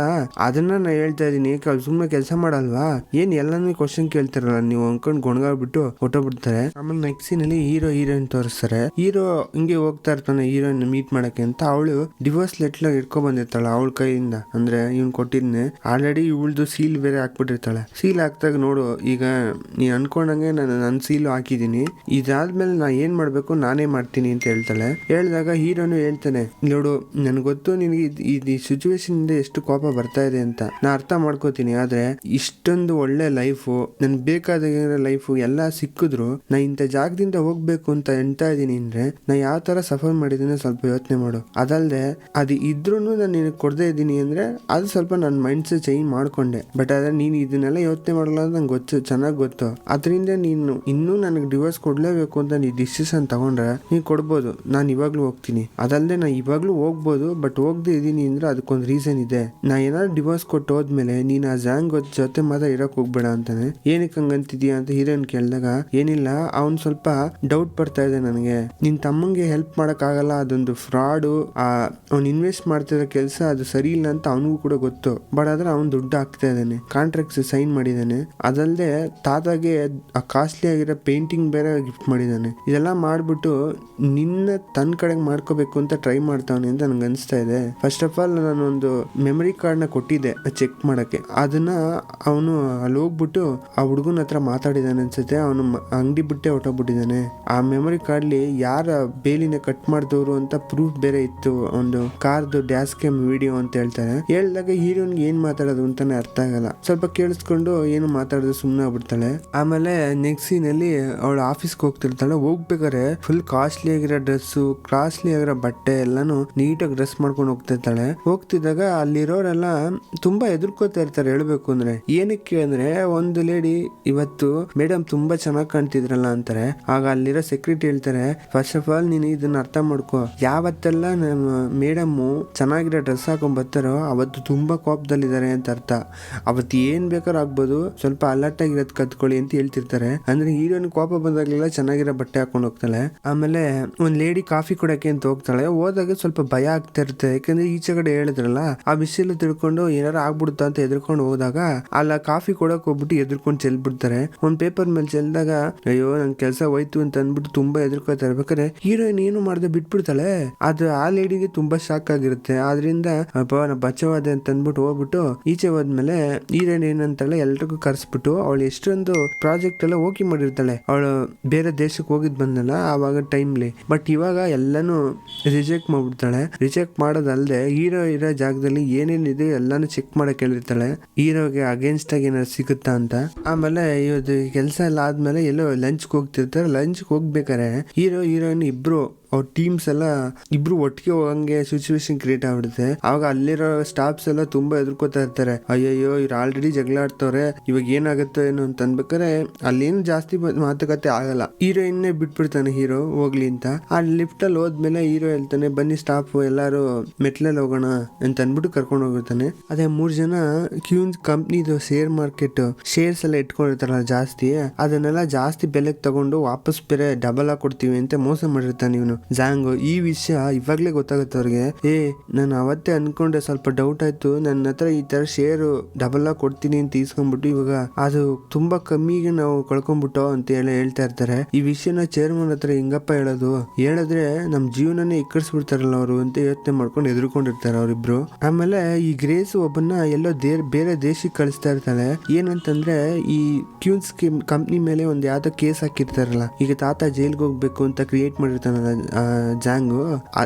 S1: ಅದನ್ನ ನಾ ಹೇಳ್ತಾ ಇದೀನಿ, ಸುಮ್ಮನೆ ಕೆಲಸ ಮಾಡಲ್ವಾ, ಏನ್ ಎಲ್ಲಾನು ಕ್ವಶನ್ ಕೇಳ್ತಾರಲ್ಲ ನೀವು ಅನ್ಕೊಂಡ್ ಗೊಣಗಾಗ್ಬಿಟ್ಟು ಹೊಟ್ಟೋಗ್ಬಿಡ್ತಾರೆ. ಆಮೇಲೆ ನೆಕ್ಸ್ಟ್ ಸೀನ್ ಅಲ್ಲಿ ಹೀರೋಯಿನ್ ತೋರಿಸ್ತಾರೆ. ಹೀರೋ ಹಿಂಗೆ ಹೋಗ್ತಾ ಇರ್ತಾನೆ ಹೀರೋಯಿನ್ ಮೀಟ್ ಮಾಡಕ್ಕೆ ಅಂತ. ಅವಳು ಡಿವೋರ್ಸ್ ಲೆಟರ್ ಇಟ್ಕೊಂಡ್ ಬಂದಿರ್ತಾಳೆ ಅವಳ ಕೈಯಿಂದ, ಅಂದ್ರೆ ಇವ್ನ್ ಕೊಟ್ಟಿದ್ನೆ. ಆಲ್ರೆಡಿ ಇವಳ್ದು ಸೀಲ್ ಬೇರೆ ಹಾಕ್ಬಿಟ್ಟಿರ್ತಾಳೆ. ಸೀಲ್ ಹಾಕ್ದಾಗ ನೋಡು ಈಗ ನೀ ಅನ್ಕೊಂಡಂಗೆ ನನ್ ಸೀಲ್ ಹಾಕಿದೀನಿ, ಇದಾದ್ಮೇಲೆ ನಾ ಏನ್ ಮಾಡ್ಬೇಕು ನಾನೇ ಮಾಡ್ತೀನಿ ಅಂತ ಹೇಳ್ತಾಳೆ. ಹೇಳಿದಾಗ ಹೀರೋನು ಹೇಳ್ತಾನೆ, ನೋಡು ನನ್ಗೆ ಗೊತ್ತು ನಿನಗೆ ಈ ಸಿಚುವೇಶನ್ ಇಂದ ಎಷ್ಟು ಕೋಪ ಬರ್ತಾ ಇದೆ ಅಂತ ನಾ ಅರ್ಥ ಮಾಡ್ಕೋತೀನಿ. ಆದ್ರೆ ಇಷ್ಟೊಂದು ಒಳ್ಳೆ ಲೈಫು, ನನ್ ಬೇಕಾದ ಲೈಫು ಎಲ್ಲ ಸಿಕ್ಕಿದ್ರು ನಾ ಇಂಥ ಜಾಗದಿಂದ ಹೋಗ್ಬೇಕು ಅಂತ ಎಣ್ತಾ ಇದೀನಿ ಅಂದ್ರೆ ನಾ ಯಾವ ತರ ಸಫರ್ ಮಾಡಿದೀನಿ ಸ್ವಲ್ಪ ಯೋಚನೆ ಮಾಡು. ಅದಲ್ದೆ ಅದು ಇದ್ರೂ ನಾನು ನಿನಗೆ ಕೊಡದೇ ಇದ್ದೀನಿ ಅಂದ್ರೆ ಅದು ಸ್ವಲ್ಪ ನನ್ನ ಮೈಂಡ್ ಸೆಟ್ ಚೇಂಜ್ ಮಾಡ್ಕೊಂಡೆ. ಬಟ್ ಆದ್ರೆ ನೀನು ಇದನ್ನೆಲ್ಲ ಯೋಚನೆ ಮಾಡಲ್ಲ ಅಂತ ನಂಗೆ ಗೊತ್ತು, ಚೆನ್ನಾಗಿ ಗೊತ್ತು. ಅದರಿಂದ ನೀನು ಇನ್ನೂ ನನಗೆ ಡಿವೋರ್ಸ್ ಕೊಡ್ಲೇಬೇಕು ಅಂತ ನೀ ಡಿಸಿಷನ್ ತಗೊಂಡ್ರೆ ನೀನು ಕೊಡ್ಬೋದು, ನಾನು ಇವಾಗ್ಲೂ ಹೋಗ್ತೀನಿ. ಅದಲ್ಲದೆ ನಾ ಇವಾಗ್ಲೂ ಹೋಗ್ಬೋದು, ಬಟ್ ಹೋಗದೆ ಇದೀನಿ ಅಂದ್ರೆ ಅದಕ್ಕೊಂದು ರೀಸನ್ ಇದೆ. ನಾ ಏನಾದ್ರು ಡಿವೋರ್ಸ್ ಕೊಟ್ಟು ಹೋದ್ಮೇಲೆ ನೀನು ಆ ಜಾಂಗ್ ಜೊತೆ ಮಾತ್ರ ಇರಕ್ ಹೋಗ್ಬೇಡ ಅಂತಾನೆ. ಏನಕ್ಕೆ ಹಂಗಂತಿದ್ಯಾ ಅಂತ ಹೀರೋಯಿನ್ ಕೇಳಿದಾಗ, ಏನಿಲ್ಲ ಅವ್ನು ಸ್ವಲ್ಪ ಡೌಟ್ ಬರ್ತಾ ಇದೆ ನನಗೆ, ನಿನ್ ತಮ್ಮಂಗೆ ಹೆಲ್ಪ್ ಮಾಡಕ್ ಆಗಲ್ಲ, ಅದೊಂದು ಫ್ರಾಡು, ಅವ್ನು ಇನ್ವೆಸ್ಟ್ ಮಾಡ್ತಿರೋ ಕೆಲಸ ಅದು ಸರಿ ಇಲ್ಲ ಅಂತ ಅವನಿಗೂ ಕೂಡ ಗೊತ್ತು. ಬಟ್ ಆದ್ರೆ ಅವ್ನು ದುಡ್ಡು ಹಾಕ್ತಾ ಇದ್ದಾನೆ, ಕಾಂಟ್ರಾಕ್ಟ್ಸ್ ಸೈನ್ ಮಾಡಿದ್ದಾನೆ. ಅದಲ್ಲದೆ ತಾತಾಗೆ ಆ ಕಾಸ್ಟ್ಲಿ ಆಗಿರೋ ಪೇಂಟಿಂಗ್ ಬೇರೆ ಗಿಫ್ಟ್ ಮಾಡಿದ್ದಾನೆ. ಇದೆಲ್ಲ ಮಾಡ್ಬಿಟ್ಟು ನಿನ್ನ ತನ್ನ ಕಡೆಗೆ ಮಾಡ್ಕೋಬೇಕು ಅಂತ ಟ್ರೈ ಮಾಡ್ತಾವನೆ ಅಂತ ನನ್ಗೆ ಅನಿಸ್ತಾ ಇದೆ. ಫಸ್ಟ್ ಆಫ್ ಆಲ್ ನಾನೊಂದು ಮೆಮರಿ ಕಾರ್ಡ್ ನ ಕೊಟ್ಟಿದ್ದೆ ಚೆಕ್ ಮಾಡಕ್ಕೆ, ಅದನ್ನ ಅವನು ಅಲ್ಲಿ ಹೋಗ್ಬಿಟ್ಟು ಆ ಹುಡುಗನ ಹತ್ರ ಮಾತಾಡಿದಾನೆ ಅನ್ಸುತ್ತೆ. ಅವನು ಅಂಗಡಿ ಬಿಟ್ಟೆ ಹೊಟ್ಟೋಗ್ಬಿಟ್ಟಿದ್ದಾನೆ. ಆ ಮೆಮರಿ ಕಾರ್ಡ್ಲಿ ಯಾರ ಬೇಲಿನ ಕಟ್ ಮಾಡಿದವರು ಅಂತ ಪ್ರೂಫ್ ಬೇರೆ ಇತ್ತು, ಒಂದು ಕಾರ್ದು ಡ್ಯಾಶ್ ಕ್ಯಾಮ್ ವಿಡಿಯೋ ಅಂತ ಹೇಳ್ತಾರೆ. ಹೇಳಿದಾಗ ಹೀರೋನ್ಗೆ ಏನ್ ಮಾತಾಡೋದು ಅಂತಾನೆ ಅರ್ಥ ಆಗಲ್ಲ. ಸ್ವಲ್ಪ ಕೇಳಿಸ್ಕೊಂಡು ಏನು ಮಾತಾಡೋದು ಸುಮ್ಮನೆ ಆಗ್ಬಿಡ್ತಾಳೆ. ಆಮೇಲೆ ನೆಕ್ಸ್ಟ್ ಸೀನ್ ಅಲ್ಲಿ ಅವಳು ಆಫೀಸ್ಗೆ ಹೋಗ್ತಿರ್ತಾಳೆ. ಹೋಗ್ಬೇಕಾದ್ರೆ ಫುಲ್ ಕಾಸ್ಟ್ಲಿ ಆಗಿರೋ ಡ್ರೆಸ್ಸು, ಕಾಸ್ಟ್ಲಿ ಆಗಿರೋ ಬಟ್ಟೆ ಎಲ್ಲಾನು ನೀಟಾಗಿ ಡ್ರೆಸ್ ಮಾಡ್ಕೊಂಡು ಹೋಗ್ತಿರ್ತಾಳೆ. ಹೋಗ್ತಿದ್ದಾಗ ಅಲ್ಲಿರೋರೆಲ್ಲ ತುಂಬಾ ಎದುರ್ಕೋತಾ ಇರ್ತಾರೆ. ಹೇಳ್ಬೇಕು ಅಂದ್ರೆ ಏನಕ್ಕೆ ಅಂದ್ರೆ, ಒಂದು ಲೇಡಿ ಇವತ್ತು ಮೇಡಮ್ ತುಂಬಾ ಚೆನ್ನಾಗಿ ಕಾಣ್ತಿದ್ರಲ್ಲ ಅಂತಾರೆ. ಆಗ ಅಲ್ಲಿರೋ ಸೆಕ್ಯೂರಿಟಿ ಹೇಳ್ತಾರೆ, ಫಸ್ಟ್ ಆಫ್ ಆಲ್ ನೀನು ಇದನ್ನ ಅರ್ಥ ಮಾಡ್ಕೋ, ಯಾವತ್ತೆಲ್ಲ ನಮ್ಮ ಮೇಡಮ್ ಚೆನ್ನಾಗಿರೋ ಡ್ರೆಸ್ ಹಾಕೊಂಡ್ ಬರ್ತಾರೋ ಅವತ್ತು ತುಂಬಾ ಕೋಪದಲ್ಲಿದ್ದಾರೆ ಅಂತ ಅರ್ಥ. ಅವತ್ತು ಏನ್ ಬೇಕಾದ್ರೂ ಆಗ್ಬೋದು, ಸ್ವಲ್ಪ ಅಲರ್ಟ್ ಆಗಿರೋದ್ ಕತ್ಕೊಳ್ಳಿ ಅಂತ ಹೇಳ್ತಿರ್ತಾರೆ. ಅಂದ್ರೆ ಹೀರೋನ್ ಕೋಪ ಬಂದಾಗಲೆಲ್ಲ ಚೆನ್ನಾಗಿರೋ ಬಟ್ಟೆ ಹಾಕೊಂಡು ಹೋಗ್ತಾಳೆ. ಆಮೇಲೆ ಒಂದ್ ಲೇಡಿ ಕಾಫಿ ಕೊಡಕ್ಕೆ ಅಂತ ಹೋಗ್ತಾಳೆ. ಹೋದಾಗ ಸ್ವಲ್ಪ ಭಯ ಆಗ್ತಾ ಇರುತ್ತೆ, ಯಾಕಂದ್ರೆ ಈಚೆ ಕಡೆ ಹೇಳಿದ್ರಲ್ಲ ಆ ವಿಷಯ ತಿಳ್ಕೊಂಡು ಏನಾರು ಆಗ್ಬಿಡುತ್ತಾ ಅಂತ ಎದ್ರಕೊಂಡು ಹೋದಾಗ ಅಲ್ಲ ಕಾಫಿ ಕೊಡಕ್ ಹೋಗ್ಬಿಟ್ಟು ಎದ್ರಕೊಂಡು ಚೆಲ್ಬಿಡ್ತಾರೆ. ಒಂದ್ ಪೇಪರ್ ಮೇಲೆ ಚೆಲ್ದಾಗ ಅಯ್ಯೋ ನನ್ ಕೆಲಸ ಹೋಯ್ತು ಅಂತ ಅಂದ್ಬಿಟ್ಟು ತುಂಬಾ ಎದ್ರಕೋತಾ ಇರ್ಬೇಕಾದ್ರೆ ಹೀರೋಯಿನ್ ಏನು ಮಾಡದೆ ಬಿಟ್ಬಿಡ್ತಾಳೆ. ಅದು ಆ ಲೇಡಿಗೆ ತುಂಬಾ ಶಾಕ್ ಆಗಿರುತ್ತೆ. ಆದ್ರಿಂದ ಬಚಾವಾದೆ ಅಂತ ಅಂದ್ಬಿಟ್ಟು ಹೋಗ್ಬಿಟ್ಟು ಈಚೆ ಹೋದ್ಮೇಲೆ ಹೀರೋಯಿನ್ ಏನಂತಾಳೆ ಎಲ್ರಿಗೂ ಕರ್ಸ್ಬಿಟ್ಟು ಅವಳು ಎಷ್ಟೊಂದು ಪ್ರಾಜೆಕ್ಟ್ ಎಲ್ಲ ಓಕೆ ಮಾಡಿರ್ತಾಳೆ. ಅವಳು ಬೇರೆ ದೇಶಕ್ಕೆ ಹೋಗಿದ್ ಬಂದಲ್ಲ ಆವಾಗ ಟೈಮ್ಲಿ. ಬಟ್ ಇವಾಗ ಎಲ್ಲಾನು ರಿಜೆಕ್ಟ್ ಮಾಡ್ಬಿಡ್ತಾಳೆ. ರಿಜೆಕ್ಟ್ ಮಾಡೋದಲ್ದೆ ಹೀರೋ ಇರೋ ಜಾಗದಲ್ಲಿ ಏನೇನಿದೆ ಎಲ್ಲಾನು ಚೆಕ್ ಮಾಡಕ್ ಹೇಳಿರ್ತಾಳೆ, ಹೀರೋಗೆ ಅಗೇನ್ಸ್ಟ್ ಆಗಿ ಏನಾದ್ರು ಸಿಗುತ್ತಾ ಅಂತ. ಆಮೇಲೆ ಇವತ್ತು ಕೆಲಸ ಎಲ್ಲ ಆದ್ಮೇಲೆ ಎಲ್ಲೋ ಲಂಚ್ಗೆ ಹೋಗ್ತಿರ್ತಾರೆ. ಲಂಚ್ಗೆ ಹೋಗ್ಬೇಕಾರೆ ಹೀರೋಯಿನ್ ಇಬ್ರು ಅವ್ರ ಟೀಮ್ಸ್ ಎಲ್ಲ ಇಬ್ರು ಒಟ್ಟಿಗೆ ಹೋಗಂಗೆ ಸಿಚುವೇಶನ್ ಕ್ರಿಯೇಟ್ ಆಗ್ಬಿಡುತ್ತೆ. ಆವಾಗ ಅಲ್ಲಿರೋ ಸ್ಟಾಫ್ಸ್ ಎಲ್ಲ ತುಂಬಾ ಎದುರ್ಕೋತಾ ಇರ್ತಾರೆ. ಅಯ್ಯಯ್ಯೋ ಇವ್ರು ಆಲ್ರೆಡಿ ಜಗಳ ಆಡ್ತವ್ರೆ, ಇವಾಗ ಏನಾಗುತ್ತೋ ಏನು ಅಂತ ಅನ್ಬೇಕಾರೆ ಅಲ್ಲೇನು ಜಾಸ್ತಿ ಮಾತುಕತೆ ಆಗಲ್ಲ. ಹೀರೋಯಿನ್ನೇ ಬಿಟ್ಬಿಡ್ತಾನೆ ಹೀರೋ ಹೋಗ್ಲಿ ಅಂತ. ಆ ಲಿಫ್ಟ್ ಅಲ್ಲಿ ಹೋದ್ಮೇಲೆ ಹೀರೋ ಹೇಳ್ತಾನೆ, ಬನ್ನಿ ಸ್ಟಾಫ್ ಎಲ್ಲಾರು ಮೆಟ್ಲಲ್ಲಿ ಹೋಗೋಣ ಅಂತ ಅನ್ಬಿಟ್ಟು ಕರ್ಕೊಂಡು ಹೋಗಿರ್ತಾನೆ. ಅದೇ 3 ಜನ ಕ್ಯೂನ್ಸ್ ಕಂಪ್ನಿದು ಶೇರ್ ಮಾರ್ಕೆಟ್ ಶೇರ್ಸ್ ಎಲ್ಲ ಇಟ್ಕೊಂಡಿರ್ತಾರಲ್ಲ ಜಾಸ್ತಿ, ಅದನ್ನೆಲ್ಲ ಜಾಸ್ತಿ ಬೆಲೆಗೆ ತಗೊಂಡು ವಾಪಸ್ ಬೇರೆ ಡಬಲ್ ಆಗಿ ಕೊಡ್ತೀವಿ ಅಂತ ಮೋಸ ಮಾಡಿರ್ತಾನೆ ಇವನು ಜಾಂಗೋ. ಈ ವಿಷಯ ಇವಾಗ್ಲೇ ಗೊತ್ತಾಗುತ್ತೆ ಅವ್ರಿಗೆ. ನಾನು ಅವತ್ತೇ ಅನ್ಕೊಂಡೆ, ಸ್ವಲ್ಪ ಡೌಟ್ ಆಯ್ತು, ನನ್ನ ಹತ್ರ ಈ ತರ ಶೇರು ಡಬಲ್ ಆಗಿ ಕೊಡ್ತೀನಿ ಅಂತ ಈಸ್ಕೊಂಡ್ಬಿಟ್ಟು ಇವಾಗ ಅದು ತುಂಬಾ ಕಮ್ಮಿಗೆ ನಾವು ಕಳ್ಕೊಂಡ್ಬಿಟ್ಟೋ ಅಂತ ಹೇಳ್ತಾ ಇರ್ತಾರೆ. ಈ ವಿಷಯನ ಚೇರ್ಮನ್ ಹತ್ರ ಹಿಂಗಪ್ಪ ಹೇಳಿದ್ರೆ ನಮ್ ಜೀವನನೇ ಇಕ್ಕರ್ಸ್ಬಿಡ್ತಾರಲ್ಲ ಅವರು ಅಂತ ಯೋಚನೆ ಮಾಡ್ಕೊಂಡು ಎದುರ್ಕೊಂಡಿರ್ತಾರೆ ಅವರಿಬ್ರು. ಆಮೇಲೆ ಈ ಗ್ರೇಸ್ ಒಬ್ಬನ್ನ ಎಲ್ಲೋ ಬೇರೆ ದೇಶಕ್ಕೆ ಕಳಿಸ್ತಾ ಇರ್ತಾಳೆ. ಏನಂತಂದ್ರೆ ಈ ಕ್ಯೂನ್ಸ್ ಕಂಪ್ನಿ ಮೇಲೆ ಒಂದ್ ಯಾವ್ದೋ ಕೇಸ್ ಹಾಕಿರ್ತಾರಲ್ಲ, ಈಗ ತಾತ ಜೈಲ್ಗೆ ಹೋಗ್ಬೇಕು ಅಂತ ಕ್ರಿಯೇಟ್ ಮಾಡಿರ್ತಾನಲ್ಲ ಜಾಂಗು,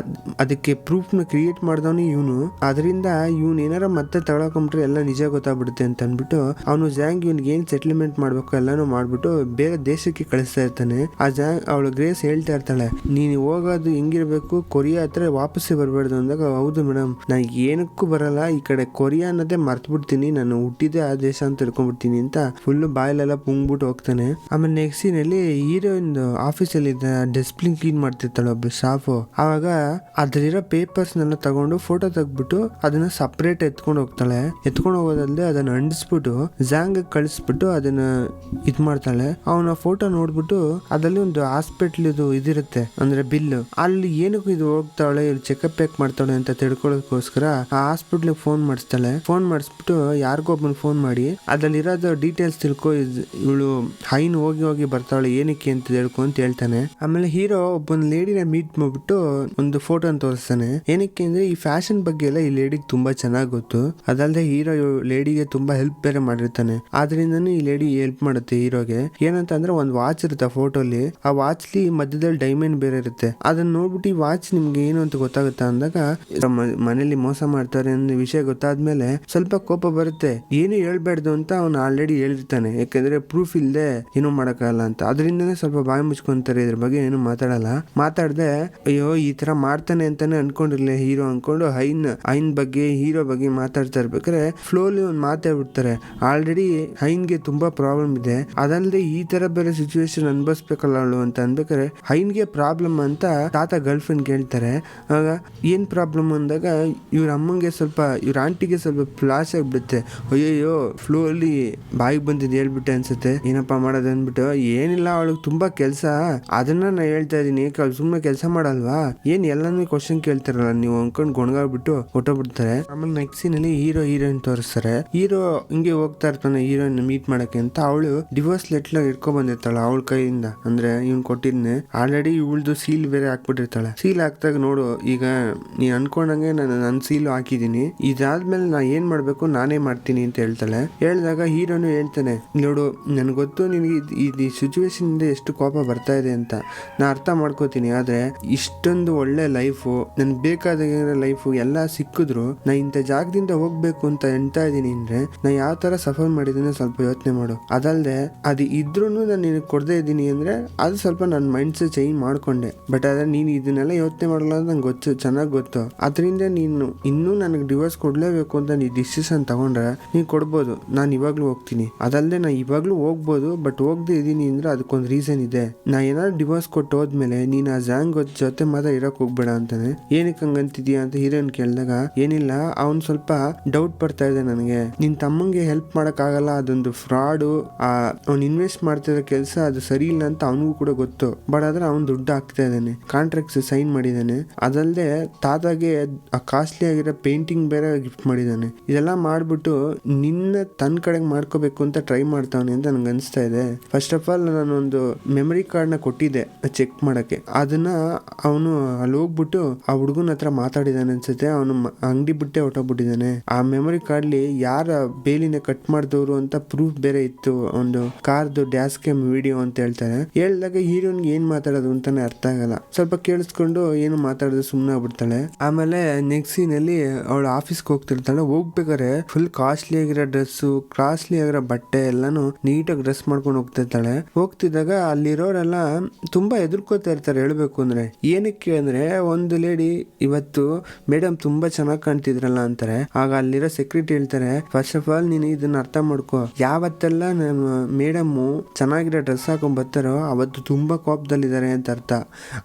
S1: ಅದಕ್ಕೆ ಪ್ರೂಫ್ ನ ಕ್ರಿಯೇಟ್ ಮಾಡ್ದವನು ಇವನು. ಅದರಿಂದ ಇವನ್ ಏನಾರ ಮತ್ತೆ ತಗೊಳಕೊಂಡ್ರೆ ಎಲ್ಲ ನಿಜ ಗೊತ್ತಾಗ್ಬಿಡುತ್ತೆ ಅಂತ ಅನ್ಬಿಟ್ಟು ಅವನು ಜಾಂಗ್ ಇವನ್ಗೆ ಏನ್ ಸೆಟ್ಲ್ಮೆಂಟ್ ಮಾಡ್ಬೇಕು ಎಲ್ಲಾನು ಮಾಡ್ಬಿಟ್ಟು ಬೇರೆ ದೇಶಕ್ಕೆ ಕಳಿಸ್ತಾ ಇರ್ತಾನೆ. ಆ ಜಾಂಗ್ ಅವಳು ಗ್ರೇಸ್ ಹೇಳ್ತಾ ಇರ್ತಾಳೆ, ನೀನು ಹೋಗೋದು ಹೆಂಗಿರ್ಬೇಕು, ಕೊರಿಯಾ ಹತ್ರ ವಾಪಸ್ಸೇ ಬರ್ಬಾರ್ದು ಅಂದಾಗ, ಹೌದು ಮೇಡಮ್ ನಾನು ಏನಕ್ಕೂ ಬರಲ್ಲ, ಈ ಕಡೆ ಕೊರಿಯಾ ಅನ್ನೋದೇ ಮರ್ತ್ ಬಿಡ್ತೀನಿ, ನಾನು ಹುಟ್ಟಿದೆ ಆ ದೇಶ ಅಂತ ತಿಳ್ಕೊಂಡ್ಬಿಡ್ತೀನಿ ಅಂತ ಫುಲ್ ಬಾಯಲೆಲ್ಲ ಪುಂಗ್ಬಿಟ್ಟು ಹೋಗ್ತಾನೆ. ಆಮೇಲೆ ನೆಕ್ಸ್ಟ್ ಸೀನ್ ಅಲ್ಲಿ ಹೀರೋಯಿನ್ ಆಫೀಸಲ್ಲಿ ಡಿಸ್ಪ್ಲಿನ್ ಕ್ಲೀನ್ ಮಾಡ್ತಿರ್ತಾಳೆ ಒಬ್ಬ ಸ್ಟಾಫು. ಆವಾಗ ಅದ್ರಲ್ಲಿರೋ ಪೇಪರ್ಸ್ನೆಲ್ಲ ತಗೊಂಡು ಫೋಟೋ ತೆಗ್ದ್ಬಿಟ್ಟು ಅದನ್ನ ಸಪ್ರೇಟ್ ಎತ್ಕೊಂಡು ಹೋಗ್ತಾಳೆ. ಎತ್ಕೊಂಡು ಹೋಗೋದಲ್ಲದೆ ಅದನ್ನ ಅಂಡಿಸ್ಬಿಟ್ಟು ಜಾಂಗ್ ಕಳಿಸ್ಬಿಟ್ಟು ಅದನ್ನ ಇದ್ ಮಾಡ್ತಾಳೆ. ಅವನ ಫೋಟೋ ನೋಡ್ಬಿಟ್ಟು ಅದ್ರಲ್ಲಿ ಒಂದು ಹಾಸ್ಪಿಟ್ಲ್ ಇದಿರುತ್ತೆ ಅಂದ್ರೆ ಬಿಲ್, ಅಲ್ಲಿ ಏನಕ್ಕೂ ಇದು ಹೋಗ್ತಾಳೆ, ಇಲ್ಲಿ ಚೆಕಪ್ ಯಾಕೆ ಮಾಡ್ತಾಳೆ ಅಂತ ತಿಳ್ಕೊಳ್ಳೋದಕ್ಕೋಸ್ಕರ ಆ ಹಾಸ್ಪಿಟ್ಲ್ ಫೋನ್ ಮಾಡಿಸ್ತಾಳೆ. ಫೋನ್ ಮಾಡಿಸ್ಬಿಟ್ಟು ಯಾರಿಗೋ ಒಬ್ಬನ ಫೋನ್ ಮಾಡಿ ಅದ್ರಲ್ಲಿ ಇರೋದು ಡೀಟೇಲ್ಸ್ ತಿಳ್ಕೊ, ಇವಳು ಹೈನ್ ಹೋಗಿ ಹೋಗಿ ಬರ್ತಾಳೆ ಏನಕ್ಕೆ ಅಂತ ತಿಳ್ಕೊ ಅಂತ ಹೇಳ್ತಾನೆ. ಆಮೇಲೆ ಹೀರೋ ಒಬ್ಬನ ಲೇಡಿನ ಮೀಟ್ ಮಾಡ್ಬಿಟ್ಟು ಒಂದು ಫೋಟೋ ತೋರಿಸ್ತಾನೆ. ಏನಕ್ಕೆ ಅಂದ್ರೆ ಈ ಫ್ಯಾಷನ್ ಬಗ್ಗೆ ಎಲ್ಲ ಈ ಲೇಡಿಗೆ ತುಂಬಾ ಚೆನ್ನಾಗಿ ಗೊತ್ತು. ಅದಲ್ಲದೆ ಹೀರೋ ಲೇಡಿಗೆ ತುಂಬಾ ಹೆಲ್ಪ್ ಬೇರೆ ಮಾಡಿರ್ತಾನೆ. ಆದ್ರಿಂದನೂ ಈ ಲೇಡಿ ಹೆಲ್ಪ್ ಮಾಡುತ್ತೆ ಹೀರೋಗೆ. ಏನಂತ ಅಂದ್ರೆ ಒಂದು ವಾಚ್ ಇರುತ್ತೆ ಫೋಟೋಲಿ, ಆ ವಾಚ್ಲಿ ಮಧ್ಯದಲ್ಲಿ ಡೈಮಂಡ್ ಬೇರೆ ಇರುತ್ತೆ. ಅದನ್ನ ನೋಡ್ಬಿಟ್ಟು ಈ ವಾಚ್ ನಿಮ್ಗೆ ಏನು ಅಂತ ಗೊತ್ತಾಗುತ್ತಾ ಅಂದಾಗ ಮನೇಲಿ ಮೋಸ ಮಾಡ್ತಾರೆ ಅನ್ನೋ ವಿಷಯ ಗೊತ್ತಾದ್ಮೇಲೆ ಸ್ವಲ್ಪ ಕೋಪ ಬರುತ್ತೆ. ಏನು ಹೇಳ್ಬಾರ್ದು ಅಂತ ಅವ್ನು ಆಲ್ರೆಡಿ ಹೇಳಿರ್ತಾನೆ, ಯಾಕಂದ್ರೆ ಪ್ರೂಫ್ ಇಲ್ಲದೆ ಏನು ಮಾಡಕ್ಕಾಗಲ್ಲ ಅಂತ. ಅದರಿಂದನೇ ಸ್ವಲ್ಪ ಬಾಯಿ ಮುಚ್ಕೊಂತಾರೆ, ಇದ್ರ ಬಗ್ಗೆ ಏನು ಮಾತಾಡಲ್ಲ. ಮಾತಾಡದೆ ಅಯ್ಯೋ ಈ ತರ ಮಾಡ್ತಾನೆ ಅಂತಾನೆ ಅನ್ಕೊಂಡಿರ್ಲಿಲ್ಲ ಹೀರೋ ಅನ್ಕೊಂಡು ಹೈನ್ ಬಗ್ಗೆ ಹೀರೋ ಬಗ್ಗೆ ಮಾತಾಡ್ತಾ ಇರ್ಬೇಕಾದ್ರೆ ಫ್ಲೋಲಿ ಒಂದು ಮಾತಾಡ್ಬಿಡ್ತಾರೆ. ಆಲ್ರೆಡಿ ಹೈನ್ಗೆ ತುಂಬಾ ಪ್ರಾಬ್ಲಮ್ ಇದೆ, ಅದಲ್ಲದೆ ಈ ತರ ಬೇರೆ ಸಿಚುವೇಶನ್ ಅನ್ಭವಿಸ್ಬೇಕಲ್ಲ ಅವಳು ಅಂತ ಅನ್ಬೇಕಾದ್ರೆ ಹೈನ್ಗೆ ಪ್ರಾಬ್ಲಮ್ ಅಂತ ತಾತ ಗರ್ಲ್ ಫ್ರೆಂಡ್ ಕೇಳ್ತಾರೆ. ಆಗ ಏನ್ ಪ್ರಾಬ್ಲಮ್ ಅಂದಾಗ ಇವ್ರ ಅಮ್ಮಂಗೆ ಸ್ವಲ್ಪ ಇವ್ರ ಆಂಟಿಗೆ ಸ್ವಲ್ಪ ಫ್ಲಾಶ್ ಆಗ್ಬಿಡುತ್ತೆ. ಅಯ್ಯಯ್ಯೋ ಫ್ಲೋ ಅಲ್ಲಿ ಬಾಯಿಗೆ ಬಂದಿದ್ದು ಹೇಳ್ಬಿಟ್ಟೆ ಅನ್ಸುತ್ತೆ, ಏನಪ್ಪಾ ಮಾಡೋದು ಅಂದ್ಬಿಟ್ಟು. ಏನಿಲ್ಲ ಅವಳಿಗೆ ತುಂಬಾ ಕೆಲಸ, ಅದನ್ನ ನಾ ಹೇಳ್ತಾ ಇದೀನಿ, ಸುಮ್ಮನೆ ಕೆಲಸ ಮಾಡಲ್ವಾ ಏನ್ ಎಲ್ಲಾನು ಕ್ವಶನ್ ಕೇಳ್ತಾರಲ್ಲ ನೀವು ಅನ್ಕೊಂಡ್ ಗೊಣಗಾಗ್ಬಿಟ್ಟು ಹೊಟ್ಟೋಗ್ಬಿಡ್ತಾರೆ. ಆಮೇಲೆ ನೆಕ್ಸ್ಟ್ ಸೀನ್ ಅಲ್ಲಿ ಹೀರೋ ಹೀರೋಯಿನ್ ತೋರಿಸ್ತಾರೆ. ಹೀರೋ ಹಿಂಗೆ ಹೋಗ್ತಾ ಇರ್ತಾನೆ ಹೀರೋಯಿನ್ ಮೀಟ್ ಮಾಡಕ್ಕೆ ಅಂತ. ಅವಳು ಡಿವೋರ್ಸ್ ಲೆಟರ್ ಇಟ್ಕೊಂಡ್ ಬಂದಿರ್ತಾಳೆ ಅವಳ ಕೈಯಿಂದ, ಅಂದ್ರೆ ಇವ್ನ್ ಕೊಟ್ಟಿದ್ನೆ. ಆಲ್ರೆಡಿ ಇವಳ್ದು ಸೀಲ್ ಬೇರೆ ಹಾಕ್ಬಿಟ್ಟಿರ್ತಾಳೆ. ಸೀಲ್ ಹಾಕ್ದಾಗ ನೋಡು ಈಗ ನೀ ಅನ್ಕೊಂಡಂಗೆ ನಾನು ಸೀಲ್ ಹಾಕಿದೀನಿ, ಇದಾದ್ಮೇಲೆ ನಾ ಏನ್ ಮಾಡ್ಬೇಕು ನಾನೇ ಮಾಡ್ತೀನಿ ಅಂತ ಹೇಳ್ತಾಳೆ. ಹೇಳಿದಾಗ ಹೀರೋನು ಹೇಳ್ತಾನೆ, ನೋಡು ನನ್ಗೆ ಗೊತ್ತು ನಿನಗೆ ಈ ಸಿಚುವೇಶನ್ ಇಂದ ಎಷ್ಟು ಕೋಪ ಬರ್ತಾ ಇದೆ ಅಂತ ನಾ ಅರ್ಥ ಮಾಡ್ಕೋತೀನಿ. ಆದ್ರೆ ಇಷ್ಟೊಂದು ಒಳ್ಳೆ ಲೈಫು, ನನ್ ಬೇಕಾದ ಲೈಫು ಎಲ್ಲ ಸಿಕ್ಕಿದ್ರು ನಾ ಇಂಥ ಜಾಗದಿಂದ ಹೋಗ್ಬೇಕು ಅಂತ ಎಣ್ತಾ ಇದೀನಿ ಅಂದ್ರೆ ನಾ ಯಾವ ತರ ಸಫರ್ ಮಾಡಿದೀನಿ ಸ್ವಲ್ಪ ಯೋಚನೆ ಮಾಡು. ಅದಲ್ದೆ ಅದು ಇದ್ರೂ ನಾನು ನಿನಗೆ ಕೊಡದೇ ಇದ್ದೀನಿ ಅಂದ್ರೆ ಅದು ಸ್ವಲ್ಪ ನನ್ನ ಮೈಂಡ್ ಸೆಟ್ ಚೇಂಜ್ ಮಾಡ್ಕೊಂಡೆ. ಬಟ್ ಆದ್ರೆ ನೀನು ಇದನ್ನೆಲ್ಲ ಯೋಚನೆ ಮಾಡಲ್ಲ ಅಂತ ನಂಗೆ ಗೊತ್ತು, ಚೆನ್ನಾಗಿ ಗೊತ್ತು. ಅದರಿಂದ ನೀನು ಇನ್ನೂ ನನಗೆ ಡಿವೋರ್ಸ್ ಕೊಡ್ಲೇಬೇಕು ಅಂತ ನೀ ಡಿಸಿಷನ್ ತಗೊಂಡ್ರೆ ನೀನು ಕೊಡ್ಬೋದು, ನಾನು ಇವಾಗ್ಲೂ ಹೋಗ್ತೀನಿ. ಅದಲ್ಲದೆ ನಾ ಇವಾಗ್ಲೂ ಹೋಗ್ಬೋದು, ಬಟ್ ಹೋಗದೆ ಇದೀನಿ ಅಂದ್ರೆ ಅದಕ್ಕೊಂದು ರೀಸನ್ ಇದೆ. ನಾ ಏನಾದ್ರು ಡಿವೋರ್ಸ್ ಕೊಟ್ಟು ಹೋದ್ಮೇಲೆ ನೀನು ಆ ಜಾಂಗ್ ಜೊತೆ ಮಾತ್ರ ಇರಕ್ ಹೋಗ್ಬೇಡ ಅಂತಾನೆ. ಏನಕ್ಕೆ ಹಂಗಂತಿದ್ಯಾ ಅಂತ ಹೀರೋಯಿನ್ ಕೇಳಿದಾಗ ಏನಿಲ್ಲ, ಅವ್ನು ಸ್ವಲ್ಪ ಡೌಟ್ ಬರ್ತಾ ಇದೆ ನನಗೆ, ನಿನ್ ತಮ್ಮಂಗೆ ಹೆಲ್ಪ್ ಮಾಡಕ್ ಆಗಲ್ಲ, ಅದೊಂದು ಫ್ರಾಡು, ಅವ್ನು ಇನ್ವೆಸ್ಟ್ ಮಾಡ್ತಿರೋ ಕೆಲಸ ಅದು ಸರಿ ಇಲ್ಲ ಅಂತ ಅವನಿಗೂ ಕೂಡ ಗೊತ್ತು. ಬಟ್ ಆದ್ರೆ ಅವ್ನು ದುಡ್ಡು ಹಾಕ್ತಾ ಇದ್ದಾನೆ, ಕಾಂಟ್ರಾಕ್ಟ್ಸ್ ಸೈನ್ ಮಾಡಿದ್ದಾನೆ. ಅದಲ್ಲದೆ ತಾತಾಗೆ ಕಾಸ್ಟ್ಲಿ ಆಗಿರೋ ಪೇಂಟಿಂಗ್ ಬೇರೆ ಗಿಫ್ಟ್ ಮಾಡಿದ್ದಾನೆ. ಇದೆಲ್ಲ ಮಾಡ್ಬಿಟ್ಟು ನಿನ್ನ ತನ್ನ ಕಡೆಗೆ ಮಾಡ್ಕೋಬೇಕು ಅಂತ ಟ್ರೈ ಮಾಡ್ತಾವನೆ ಅಂತ ನನ್ಗೆ ಅನಿಸ್ತಾ ಇದೆ. ಫಸ್ಟ್ ಆಫ್ ಆಲ್ ನಾನೊಂದು ಮೆಮರಿ ಕಾರ್ಡ್ ನ ಕೊಟ್ಟಿದ್ದೆ ಚೆಕ್ ಮಾಡಕ್ಕೆ, ಅದನ್ನ ಅವನು ಅಲ್ಲಿ ಹೋಗ್ಬಿಟ್ಟು ಆ ಹುಡುಗನ ಹತ್ರ ಮಾತಾಡಿದಾನೆ ಅನ್ಸುತ್ತೆ. ಅವನು ಅಂಗಡಿ ಬಿಟ್ಟೆ ಹೊಟ್ಟೋಗ್ಬಿಟ್ಟಿದ್ದಾನೆ. ಆ ಮೆಮೊರಿ ಕಾರ್ಡ್ಲಿ ಯಾರ ಬೇಲಿನ ಕಟ್ ಮಾಡಿದವರು ಅಂತ ಪ್ರೂಫ್ ಬೇರೆ ಇತ್ತು, ಒಂದು ಕಾರ್ದು ಡ್ಯಾಶ್ ಕ್ಯಾಮ್ ವಿಡಿಯೋ ಅಂತ ಹೇಳ್ತಾರೆ. ಹೇಳಿದಾಗ ಹೀರೋನ್ಗೆ ಏನ್ ಮಾತಾಡೋದು ಅಂತಾನೆ ಅರ್ಥ ಆಗಲ್ಲ. ಸ್ವಲ್ಪ ಕೇಳಿಸ್ಕೊಂಡು ಏನು ಮಾತಾಡೋದು ಸುಮ್ಮನೆ ಆಗ್ಬಿಡ್ತಾಳೆ. ಆಮೇಲೆ ನೆಕ್ಸ್ಟ್ ಸೀನ್ ಅಲ್ಲಿ ಅವಳು ಆಫೀಸ್ಗೆ ಹೋಗ್ತಿರ್ತಾಳೆ. ಹೋಗ್ಬೇಕಾದ್ರೆ ಫುಲ್ ಕಾಸ್ಟ್ಲಿ ಆಗಿರೋ ಡ್ರೆಸ್ಸು, ಕಾಸ್ಟ್ಲಿ ಆಗಿರೋ ಬಟ್ಟೆ ಎಲ್ಲಾನು ನೀಟಾಗಿ ಡ್ರೆಸ್ ಮಾಡ್ಕೊಂಡು ಹೋಗ್ತಿರ್ತಾಳೆ. ಹೋಗ್ತಿದ್ದಾಗ ಅಲ್ಲಿರೋರೆಲ್ಲ ತುಂಬಾ ಎದುರ್ಕೋತಾ ಇರ್ತಾರೆ. ಹೇಳ್ಬೇಕು ಅಂದ್ರೆ ಏನಕ್ಕೆ ಅಂದ್ರೆ ಒಂದು ಲೇಡಿ ಇವತ್ತು ಮೇಡಮ್ ತುಂಬಾ ಚೆನ್ನಾಗಿ ಕಾಣ್ತಿದ್ರಲ್ಲ ಅಂತಾರೆ. ಆಗ ಅಲ್ಲಿರೋ ಸೆಕ್ಯೂರಿಟಿ ಹೇಳ್ತಾರೆ, ಫಸ್ಟ್ ಆಫ್ ಆಲ್ ನೀನು ಇದನ್ನ ಅರ್ಥ ಮಾಡ್ಕೋ, ಯಾವತ್ತೆಲ್ಲ ನಮ್ಮ ಮೇಡಮ್ ಚೆನ್ನಾಗಿರೋ ಡ್ರೆಸ್ ಹಾಕೊಂಡ್ ಬರ್ತಾರೋ ಅವತ್ತು ತುಂಬಾ ಕೋಪದಲ್ಲಿದ್ದಾರೆ ಅಂತ ಅರ್ಥ.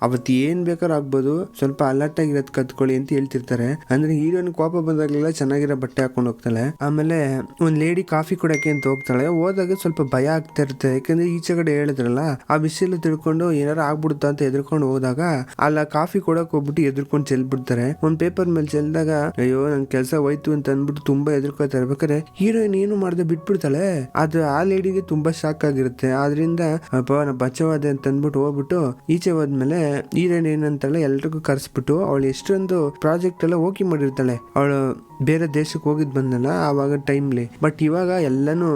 S1: ಅವತ್ತು ಏನ್ ಬೇಕಾದ್ರೂ ಆಗ್ಬೋದು, ಸ್ವಲ್ಪ ಅಲರ್ಟ್ ಆಗಿರೋದ್ ಕತ್ಕೊಳ್ಳಿ ಅಂತ ಹೇಳ್ತಿರ್ತಾರೆ. ಅಂದ್ರೆ ಹೀರೋನ್ ಕೋಪ ಬಂದಾಗಲೆಲ್ಲ ಚೆನ್ನಾಗಿರೋ ಬಟ್ಟೆ ಹಾಕೊಂಡು ಹೋಗ್ತಾಳೆ. ಆಮೇಲೆ ಒಂದ್ ಲೇಡಿ ಕಾಫಿ ಕೊಡಕ್ಕೆ ಅಂತ ಹೋಗ್ತಾಳೆ. ಹೋದಾಗ ಸ್ವಲ್ಪ ಭಯ ಆಗ್ತಾ ಇರುತ್ತೆ, ಯಾಕಂದ್ರೆ ಈಚೆ ಕಡೆ ಹೇಳಿದ್ರಲ್ಲ ಆ ವಿಷಯ ತಿಳ್ಕೊಂಡು ಏನಾರು ಆಗ್ಬಿಡುತ್ತಾ ಅಂತ ಎದ್ರಕೊಂಡು ಹೋದಾಗ ಅಲ್ಲ ಕಾಫಿ ಕೊಡಕ್ ಹೋಗ್ಬಿಟ್ಟು ಎದ್ರಕೊಂಡು ಚೆಲ್ಬಿಡ್ತಾರೆ. ಒಂದ್ ಪೇಪರ್ ಮೇಲೆ ಚೆಲ್ದಾಗ ಅಯ್ಯೋ ನನ್ ಕೆಲಸ ಹೋಯ್ತು ಅಂತ ಅನ್ಬಿಟ್ಟು ತುಂಬಾ ಎದ್ರಕೋತಾ ಇರ್ಬೇಕಾದ್ರೆ ಹೀರೋಯಿನ್ ಏನು ಮಾಡ್ದೆ ಬಿಟ್ಬಿಡ್ತಾಳೆ. ಅದು ಆ ಲೇಡಿಗೆ ತುಂಬಾ ಶಾಕ್ ಆಗಿರುತ್ತೆ. ಆದ್ರಿಂದ ನಾ ಬಚ್ಚವಾದೆ ಅಂತ ಅಂದ್ಬಿಟ್ಟು ಹೋಗ್ಬಿಟ್ಟು ಈಚೆ ಹೋದ್ಮೇಲೆ ಹೀರೋಯಿನ್ ಏನಂತಾಳೆ ಎಲ್ರಿಗೂ ಕರ್ಸ್ಬಿಟ್ಟು ಅವಳು ಎಷ್ಟೊಂದು ಪ್ರಾಜೆಕ್ಟ್ ಎಲ್ಲ ಓಕೆ ಮಾಡಿರ್ತಾಳೆ. ಅವಳು ಬೇರೆ ದೇಶಕ್ಕೆ ಹೋಗಿದ್ ಬಂದಲ್ಲ ಆವಾಗ ಟೈಮ್ಲಿ. ಬಟ್ ಇವಾಗ ಎಲ್ಲಾನು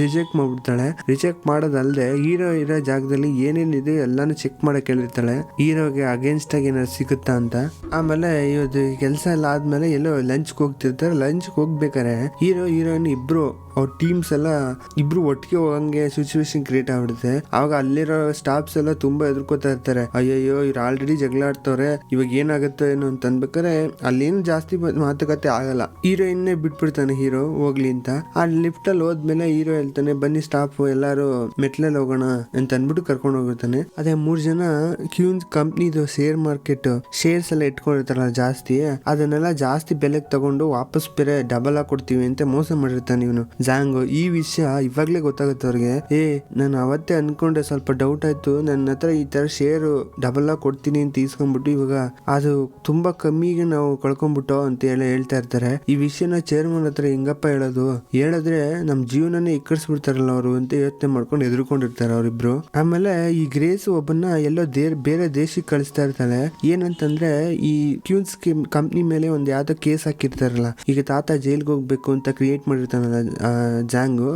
S1: ರಿಜೆಕ್ಟ್ ಮಾಡ್ಬಿಡ್ತಾಳೆ. ರಿಜೆಕ್ಟ್ ಮಾಡೋದಲ್ದೆ ಹೀರೋ ಇರೋ ಜಾಗದಲ್ಲಿ ಏನೇನಿದೆ ಎಲ್ಲಾನು ಚೆಕ್ ಮಾಡಕ್ ಹೇಳಿರ್ತಾಳೆ, ಹೀರೋಗೆ ಅಗೇನ್ಸ್ಟ್ ಆಗಿ ಏನಾದ್ರು ಸಿಗುತ್ತಾ ಅಂತ. ಆಮೇಲೆ ಇವತ್ತು ಕೆಲಸ ಎಲ್ಲ ಆದ್ಮೇಲೆ ಎಲ್ಲೋ ಲಂಚ್ಗೆ ಹೋಗ್ತಿರ್ತಾರೆ. ಲಂಚ್ಗೆ ಹೋಗ್ಬೇಕಾರೆ ಹೀರೋಯಿನ್ ಇಬ್ರು ಅವ್ರ ಟೀಮ್ಸ್ ಎಲ್ಲ ಇಬ್ರು ಒಟ್ಟಿಗೆ ಹೋಗಂಗೆ ಸಿಚುವೇಶನ್ ಕ್ರಿಯೇಟ್ ಆಗ್ಬಿಡುತ್ತೆ. ಆವಾಗ ಅಲ್ಲಿರೋ ಸ್ಟಾಫ್ಸ್ ಎಲ್ಲ ತುಂಬಾ ಎದುರ್ಕೋತಾ ಇರ್ತಾರೆ. ಅಯ್ಯಯ್ಯೋ ಇವ್ರು ಆಲ್ರೆಡಿ ಜಗಳ ಆಡ್ತವ್ರೆ, ಇವಾಗ ಏನಾಗುತ್ತೆ ಏನು ಅಂತ ಅನ್ಬೇಕಾರೆ ಅಲ್ಲೇನು ಜಾಸ್ತಿ ಮಾತುಕತೆ ಆಗಲ್ಲ. ಹೀರೋಯಿನ್ನೇ ಬಿಟ್ಬಿಡ್ತಾನೆ ಹೀರೋ ಹೋಗ್ಲಿ ಅಂತ. ಆ ಲಿಫ್ಟ್ ಅಲ್ಲಿ ಹೋದ್ಮೇಲೆ ಹೀರೋ ಹೇಳ್ತಾನೆ ಬನ್ನಿ ಸ್ಟಾಫ್ ಎಲ್ಲಾರು ಮೆಟ್ಲಲ್ಲಿ ಹೋಗೋಣ ಅಂತ ಅನ್ಬಿಟ್ಟು ಕರ್ಕೊಂಡು ಹೋಗಿರ್ತಾನೆ. ಅದೇ 3 ಜನ ಕ್ಯೂನ್ಸ್ ಕಂಪ್ನಿದು ಶೇರ್ ಮಾರ್ಕೆಟ್ ಶೇರ್ಸ್ ಎಲ್ಲ ಇಟ್ಕೊಂಡಿರ್ತಾರಲ್ಲ ಜಾಸ್ತಿ, ಅದನ್ನೆಲ್ಲ ಜಾಸ್ತಿ ಬೆಲೆಗೆ ತಗೊಂಡು ವಾಪಸ್ ಬೇರೆ ಡಬಲ್ ಆಗಿ ಕೊಡ್ತೀವಿ ಅಂತ ಮೋಸ ಮಾಡಿರ್ತಾನೆ ಇವನು ಜಾಂಗೋ. ಈ ವಿಷಯ ಇವಾಗ್ಲೇ ಗೊತ್ತಾಗುತ್ತೆ ಅವ್ರಿಗೆ. ನಾನು ಅವತ್ತೇ ಅನ್ಕೊಂಡೆ, ಸ್ವಲ್ಪ ಡೌಟ್ ಆಯ್ತು, ನನ್ನ ಹತ್ರ ಈ ತರ ಶೇರ್ ಡಬಲ್ ಆಗಿ ಕೊಡ್ತೀನಿ ಅಂತ ಈಸ್ಕೊಂಡ್ಬಿಟ್ಟು ಇವಾಗ ಅದು ತುಂಬಾ ಕಮ್ಮಿಗೆ ನಾವು ಕಳ್ಕೊಂಡ್ಬಿಟ್ಟು ಅಂತ ಹೇಳ್ತಾ ಇರ್ತಾರೆ. ಈ ವಿಷಯನ ಚೇರ್ಮನ್ ಹತ್ರ ಹೆಂಗಪ್ಪ ಹೇಳಿದ್ರೆ ನಮ್ ಜೀವನನೇ ಇಕ್ಕಡಿಸ್ಬಿಡ್ತಾರಲ್ಲ ಅವರು ಅಂತ ಯೋಚನೆ ಮಾಡ್ಕೊಂಡು ಎದುರ್ಕೊಂಡಿರ್ತಾರೆ ಅವರಿಬ್ರು. ಆಮೇಲೆ ಈ ಗ್ರೇಸ್ ಒಬ್ಬನ್ನ ಎಲ್ಲೋ ಬೇರೆ ದೇಶಕ್ಕೆ ಕಳಿಸ್ತಾ ಇರ್ತಾಳೆ. ಏನಂತಂದ್ರೆ ಈ ಕ್ಯೂನ್ಸ್ ಕಂಪ್ನಿ ಮೇಲೆ ಒಂದ್ ಯಾವ್ದೋ ಕೇಸ್ ಹಾಕಿರ್ತಾರಲ್ಲ, ಈಗ ತಾತ ಜೈಲ್ಗೆ ಹೋಗ್ಬೇಕು ಅಂತ ಕ್ರಿಯೇಟ್ ಮಾಡಿರ್ತಾನಲ್ಲ ಜಾಂಗು,